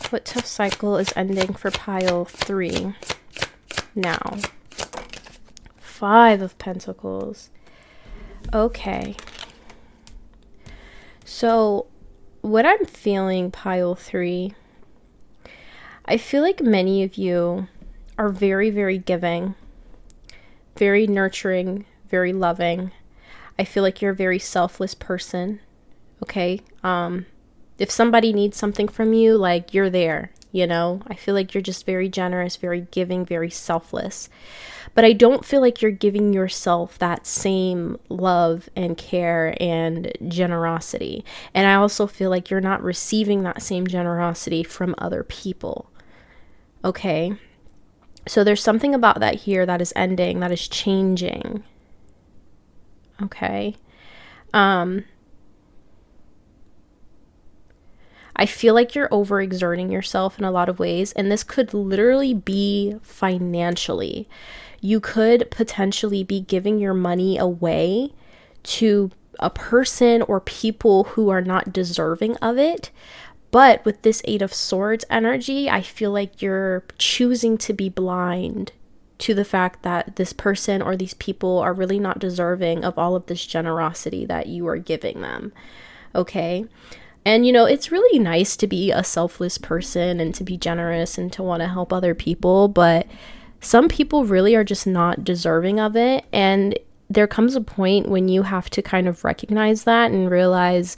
What tough cycle is ending for pile 3 now? 5 of Pentacles. Okay. So what I'm feeling, pile 3, I feel like many of you are very, very giving, very nurturing, very loving. I feel like you're a very selfless person. Okay. If somebody needs something from you, like, you're there, you know? I feel like you're just very generous, very giving, very selfless. But I don't feel like you're giving yourself that same love and care and generosity. And I also feel like you're not receiving that same generosity from other people. Okay? So there's something about that here that is ending, that is changing. Okay? I feel like you're overexerting yourself in a lot of ways, and this could literally be financially. You could potentially be giving your money away to a person or people who are not deserving of it. But with this 8 of Swords energy, I feel like you're choosing to be blind to the fact that this person or these people are really not deserving of all of this generosity that you are giving them. Okay? And, you know, it's really nice to be a selfless person and to be generous and to want to help other people, but some people really are just not deserving of it. And there comes a point when you have to kind of recognize that and realize,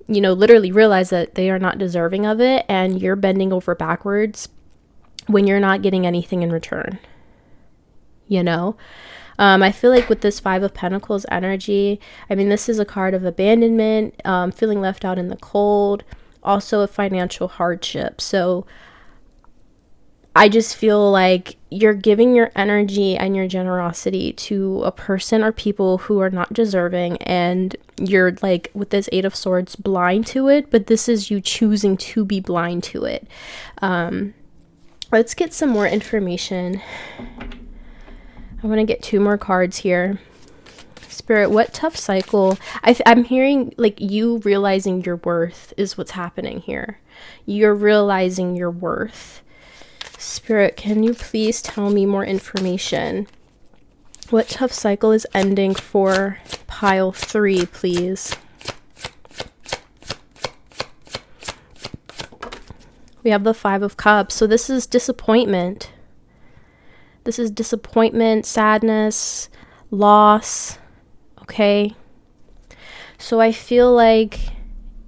you know, literally realize that they are not deserving of it, and you're bending over backwards when you're not getting anything in return, you know? I feel like with this 5 of Pentacles energy, I mean, this is a card of abandonment, feeling left out in the cold, also a financial hardship. So I just feel like you're giving your energy and your generosity to a person or people who are not deserving, and you're, like, with this 8 of Swords, blind to it, but this is you choosing to be blind to it. Let's get some more information. I want to get 2 more cards here. Spirit, what tough cycle? I'm hearing like you realizing your worth is what's happening here. You're realizing your worth. Spirit, can you please tell me more information? What tough cycle is ending for pile 3, please? We have the 5 of Cups. So this is disappointment. This is disappointment, sadness, loss, okay? So I feel like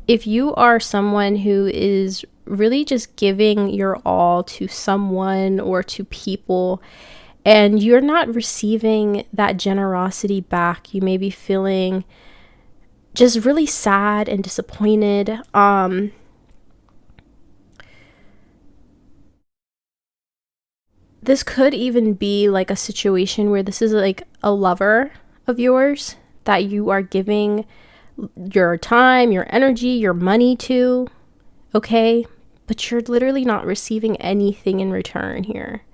if you are someone who is really just giving your all to someone or to people, and you're not receiving that generosity back, you may be feeling just really sad and disappointed. This could even be like a situation where this is like a lover of yours that you are giving your time, your energy, your money to, okay? But you're literally not receiving anything in return here.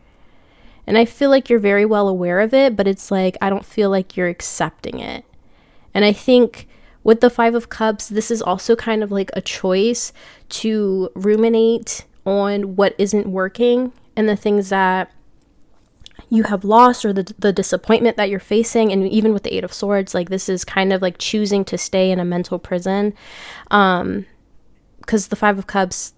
And I feel like you're very well aware of it, but it's like, I don't feel like you're accepting it. And I think with the 5 of Cups, this is also kind of like a choice to ruminate on what isn't working and the things that you have lost, or the disappointment that you're facing. And even with the 8 of Swords, like, this is kind of like choosing to stay in a mental prison, because the 5 of Cups,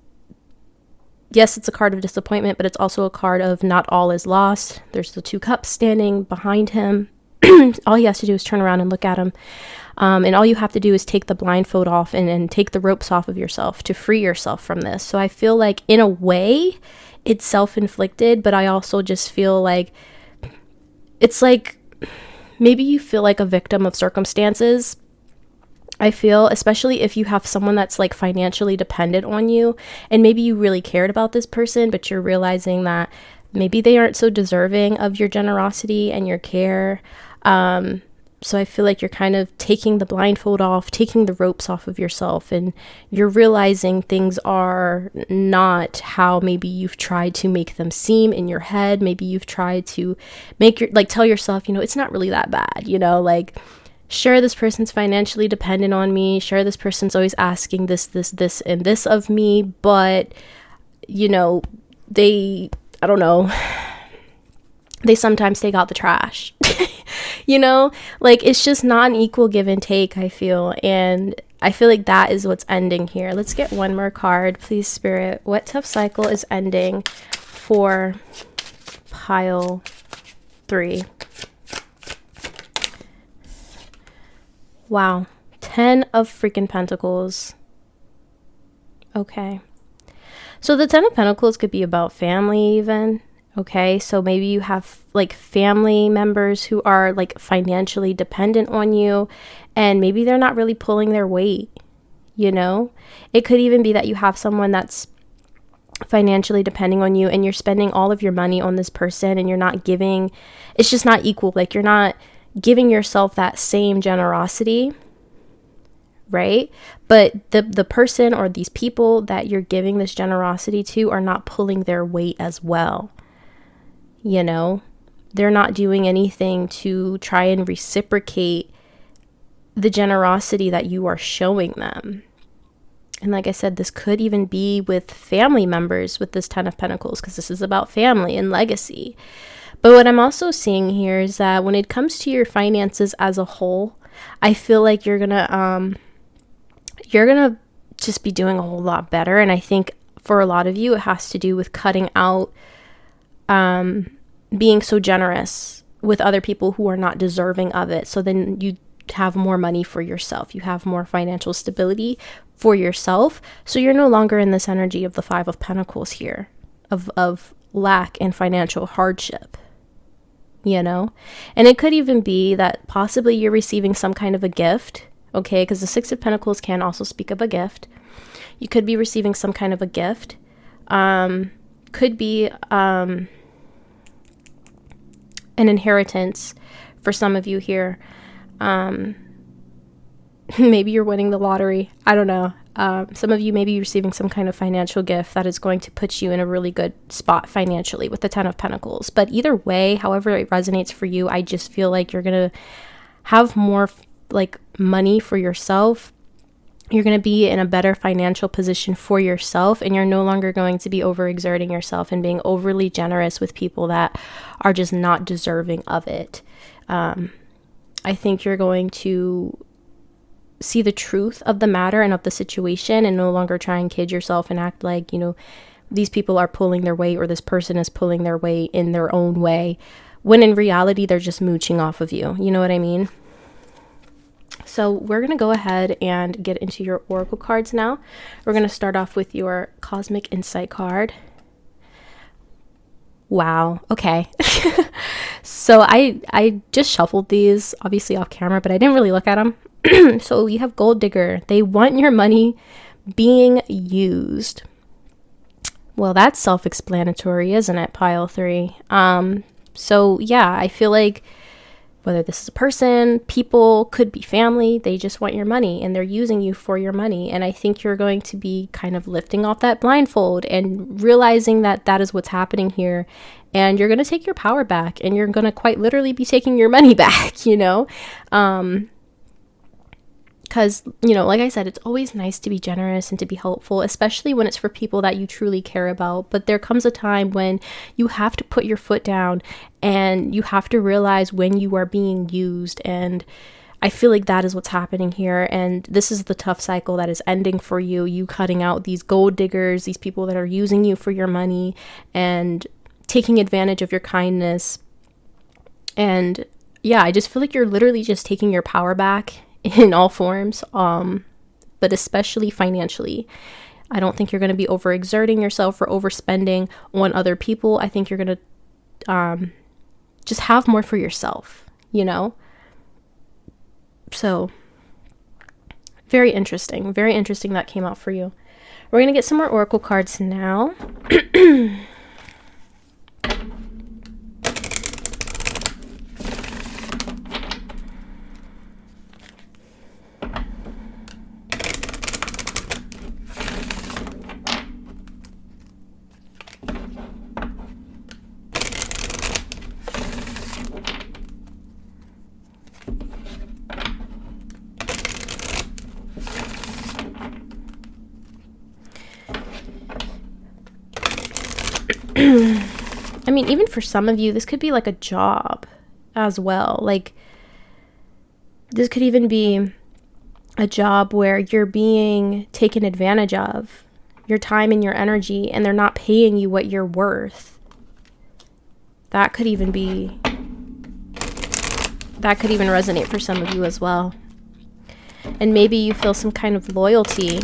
yes, it's a card of disappointment, but it's also a card of not all is lost. There's the 2 cups standing behind him. all he has to do is turn around and look at him. And all you have to do is take the blindfold off and take the ropes off of yourself to free yourself from this. So I feel like in a way it's self-inflicted, but I also just feel like it's like maybe you feel like a victim of circumstances. I feel, especially if you have someone that's like financially dependent on you, and maybe you really cared about this person, but you're realizing that maybe they aren't so deserving of your generosity and your care. So I feel like you're kind of taking the blindfold off, taking the ropes off of yourself, and you're realizing things are not how maybe you've tried to make them seem in your head. Maybe you've tried to tell yourself, it's not really that bad, like, sure, this person's financially dependent on me. Sure, this person's always asking this, and this of me, but, they sometimes take out the trash. It's just not an equal give and take, I feel. And I feel like that is what's ending here. Let's get one more card, please, Spirit. What tough cycle is ending for pile 3? Wow. 10 of freaking Pentacles. Okay. So the 10 of Pentacles could be about family even. Okay, so maybe you have like family members who are like financially dependent on you, and maybe they're not really pulling their weight, It could even be that you have someone that's financially depending on you and you're spending all of your money on this person and you're not giving, it's just not equal. Like you're not giving yourself that same generosity, right? But the person or these people that you're giving this generosity to are not pulling their weight as well. They're not doing anything to try and reciprocate the generosity that you are showing them. And like I said, this could even be with family members with this 10 of Pentacles, because this is about family and legacy. But what I'm also seeing here is that when it comes to your finances as a whole, I feel like you're gonna just be doing a whole lot better. And I think for a lot of you, it has to do with cutting out being so generous with other people who are not deserving of it. So then you have more money for yourself. You have more financial stability for yourself. So you're no longer in this energy of the 5 of Pentacles here, of lack and financial hardship, And it could even be that possibly you're receiving some kind of a gift, okay? Because the 6 of Pentacles can also speak of a gift. You could be receiving some kind of a gift. Could be an inheritance for some of you here. Maybe you're winning the lottery. I don't know. Some of you may be receiving some kind of financial gift that is going to put you in a really good spot financially with the 10 of Pentacles. But either way, however it resonates for you, I just feel like you're going to have more like money for yourself. You're going to be in a better financial position for yourself, and you're no longer going to be overexerting yourself and being overly generous with people that are just not deserving of it. I think you're going to see the truth of the matter and of the situation, and no longer try and kid yourself and act like, these people are pulling their weight or this person is pulling their weight in their own way, when in reality, they're just mooching off of you. You know what I mean? So we're going to go ahead and get into your oracle cards now. We're going to start off with your Cosmic Insight card. Wow. Okay. So I just shuffled these, obviously off camera, but I didn't really look at them. So you have Gold Digger. They want your money being used. Well, that's self-explanatory, isn't it, pile 3? So yeah, I feel like whether this is a person, people, could be family, they just want your money and they're using you for your money. And I think you're going to be kind of lifting off that blindfold and realizing that that is what's happening here. And you're going to take your power back, and you're going to quite literally be taking your money back, because, like I said, it's always nice to be generous and to be helpful, especially when it's for people that you truly care about. But there comes a time when you have to put your foot down and you have to realize when you are being used. And I feel like that is what's happening here. And this is the tough cycle that is ending for you. You cutting out these gold diggers, these people that are using you for your money and taking advantage of your kindness. And yeah, I just feel like you're literally just taking your power back in all forms, but especially financially. I don't think you're going to be overexerting yourself or overspending on other people. I think you're going to just have more for yourself, you know? So very interesting that came out for you. We're going to get some more oracle cards now. I mean, even for some of you, this could be like a job as well. Like, this could even be a job where you're being taken advantage of, your time and your energy, and they're not paying you what you're worth. That could even resonate for some of you as well. And maybe you feel some kind of loyalty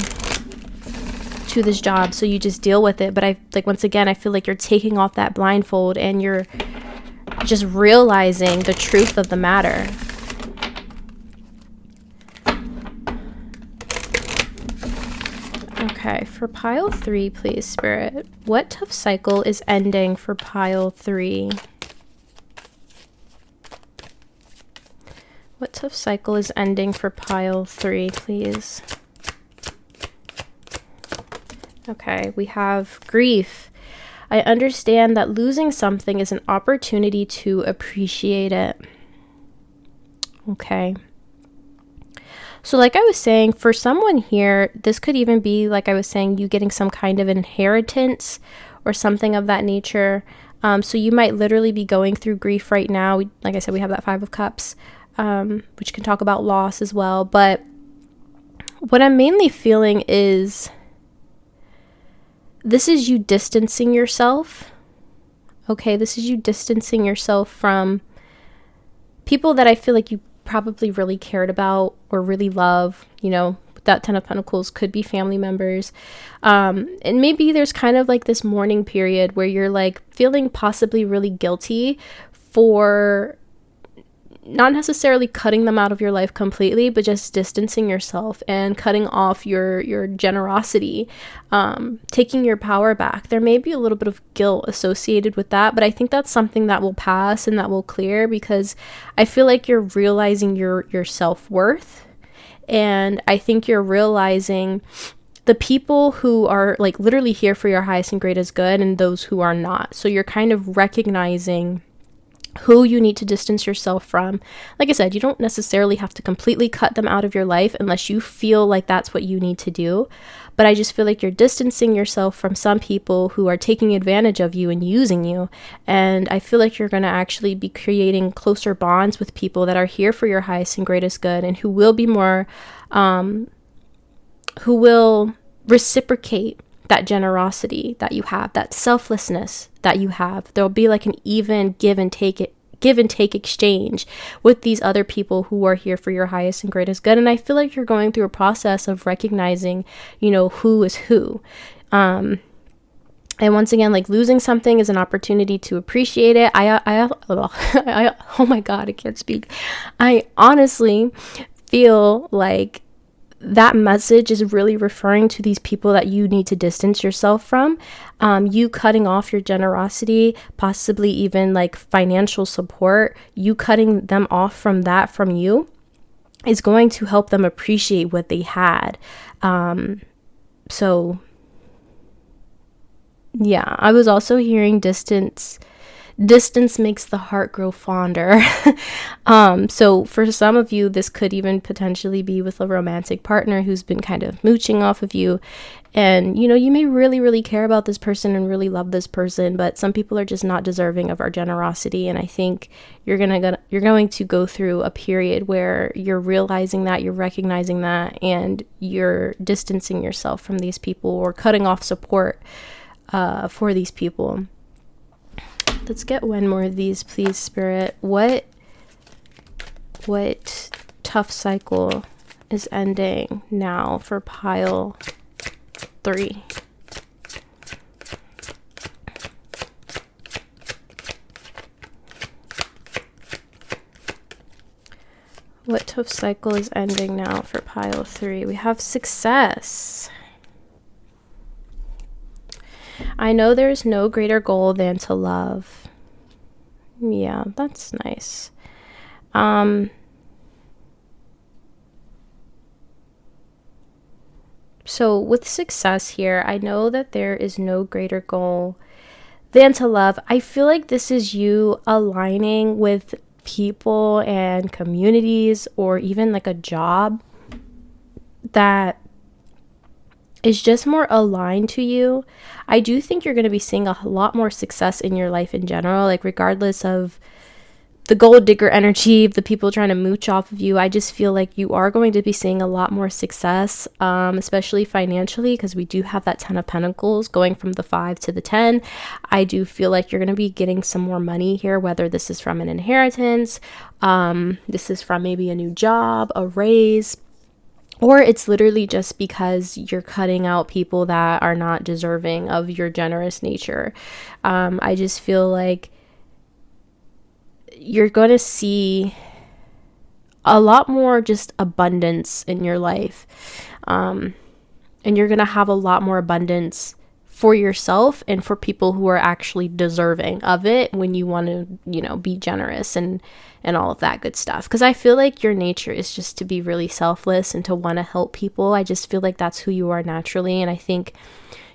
to this job, so you just deal with it. But once again, I feel like you're taking off that blindfold and you're just realizing the truth of the matter. Okay, for pile 3, please, Spirit. What tough cycle is ending for pile 3? What tough cycle is ending for pile 3, please? Okay, we have grief. I understand that losing something is an opportunity to appreciate it. Okay. So like I was saying, for someone here, this could even be, like I was saying, you getting some kind of inheritance or something of that nature. So you might literally be going through grief right now. Like I said, we have that 5 of Cups, which can talk about loss as well. But what I'm mainly feeling is this is you distancing yourself. Okay, this is you distancing yourself from people that I feel like you probably really cared about or really love. You know, that 10 of Pentacles could be family members. And maybe there's kind of like this mourning period where you're like feeling possibly really guilty for not necessarily cutting them out of your life completely, but just distancing yourself and cutting off your generosity, taking your power back. There may be a little bit of guilt associated with that, but I think that's something that will pass and that will clear, because I feel like you're realizing your self-worth. And I think you're realizing the people who are like literally here for your highest and greatest good and those who are not. So you're kind of recognizing who you need to distance yourself from. Like I said, you don't necessarily have to completely cut them out of your life unless you feel like that's what you need to do. But I just feel like you're distancing yourself from some people who are taking advantage of you and using you. And I feel like you're going to actually be creating closer bonds with people that are here for your highest and greatest good, and who will be more, who will reciprocate that generosity that you have, that selflessness that you have. There'll be like an even give and take exchange with these other people who are here for your highest and greatest good. And I feel like you're going through a process of recognizing, you know, who is who. And once again, like losing something is an opportunity to appreciate it. Oh my God, I can't speak. I honestly feel like that message is really referring to these people that you need to distance yourself from. You cutting off your generosity, possibly even like financial support, you cutting them off from that from you is going to help them appreciate what they had. So yeah, I was also hearing distance makes the heart grow fonder. So for some of you, this could even potentially be with a romantic partner who's been kind of mooching off of you. And, you know, you may really, really care about this person and really love this person, but some people are just not deserving of our generosity. And I think you're going to go through a period where you're realizing that, you're recognizing that, and you're distancing yourself from these people or cutting off support for these people. Let's get one more of these, please, Spirit. What What tough cycle is ending now for pile 3? What tough cycle is ending now for pile 3? We have success. I know there's no greater goal than to love. Yeah, that's nice. So with success here, I know that there is no greater goal than to love. I feel like this is you aligning with people and communities, or even like a job that is just more aligned to you. I do think you're going to be seeing a lot more success in your life in general, like regardless of the gold digger energy of the people trying to mooch off of you. I just feel like you are going to be seeing a lot more success, especially financially, because we do have that 10 of Pentacles going from the 5 to the 10. I do feel like you're going to be getting some more money here, whether this is from an inheritance, this is from maybe a new job, a raise, or it's literally just because you're cutting out people that are not deserving of your generous nature. I just feel like you're going to see a lot more just abundance in your life. And you're going to have a lot more abundance for yourself and for people who are actually deserving of it when you want to, you know, be generous and all of that good stuff. Because I feel like your nature is just to be really selfless and to want to help people. I just feel like that's who you are naturally. And I think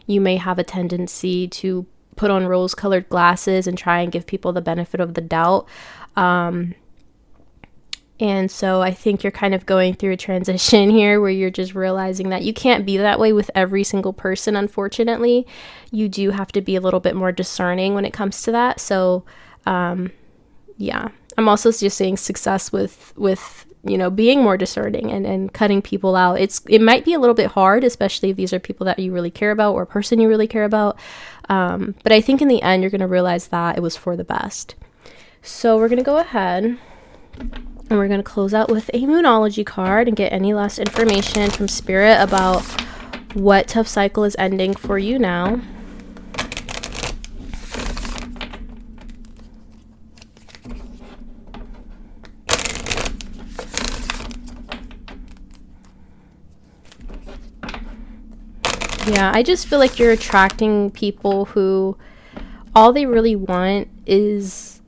you may have a tendency to put on rose-colored glasses and try and give people the benefit of the doubt. And so I think you're kind of going through a transition here where you're just realizing that you can't be that way with every single person, unfortunately. You do have to be a little bit more discerning when it comes to that. So, yeah. I'm also just seeing success with you know, being more discerning and cutting people out. It might be a little bit hard, especially if these are people that you really care about or a person you really care about. But I think in the end, you're going to realize that it was for the best. So we're going to go ahead and we're going to close out with a Moonology card and get any last information from Spirit about what tough cycle is ending for you now. Yeah, I just feel like you're attracting people who all they really want is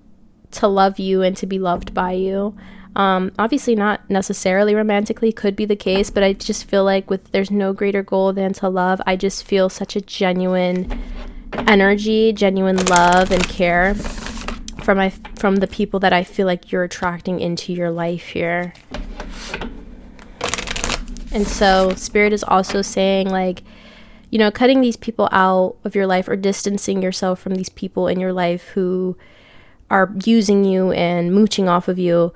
to love you and to be loved by you. Obviously not necessarily romantically, could be the case, but I just feel like there's no greater goal than to love. I just feel such a genuine energy, genuine love and care from the people that I feel like you're attracting into your life here. And so Spirit is also saying, like, you know, cutting these people out of your life or distancing yourself from these people in your life who are using you and mooching off of you,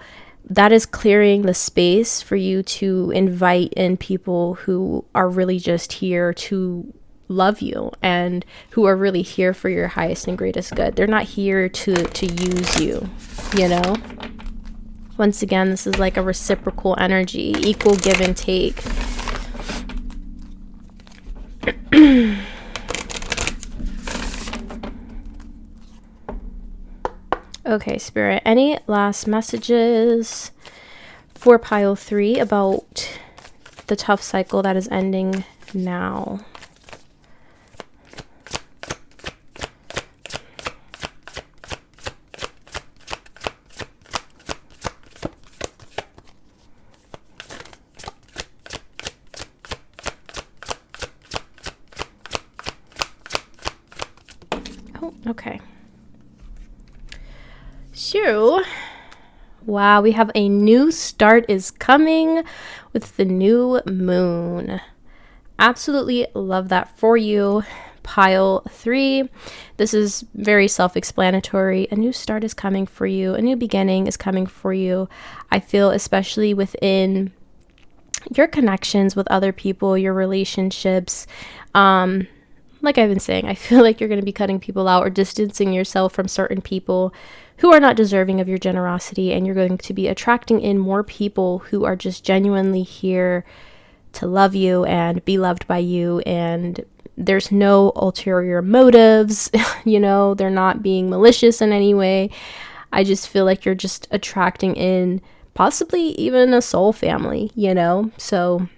that is clearing the space for you to invite in people who are really just here to love you and who are really here for your highest and greatest good. They're not here to use you, you know? Once again, this is like a reciprocal energy, equal give and take. Okay, Spirit, any last messages for pile 3 about the tough cycle that is ending now? Oh, okay. So, wow, we have a new start is coming with the new moon. Absolutely love that for you. Pile 3. This is very self-explanatory. A new start is coming for you. A new beginning is coming for you. I feel especially within your connections with other people, your relationships, like I've been saying, I feel like you're going to be cutting people out or distancing yourself from certain people who are not deserving of your generosity, and you're going to be attracting in more people who are just genuinely here to love you and be loved by you, and there's no ulterior motives. They're not being malicious in any way. I just feel like you're just attracting in possibly even a soul family, so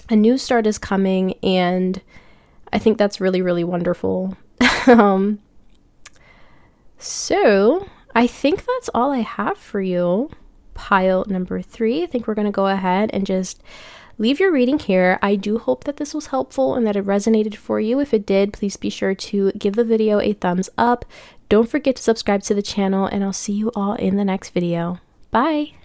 a new start is coming, and I think that's really, really wonderful. So I think that's all I have for you. Pile number 3. I think we're going to go ahead and just leave your reading here. I do hope that this was helpful and that it resonated for you. If it did, please be sure to give the video a thumbs up. Don't forget to subscribe to the channel, and I'll see you all in the next video. Bye!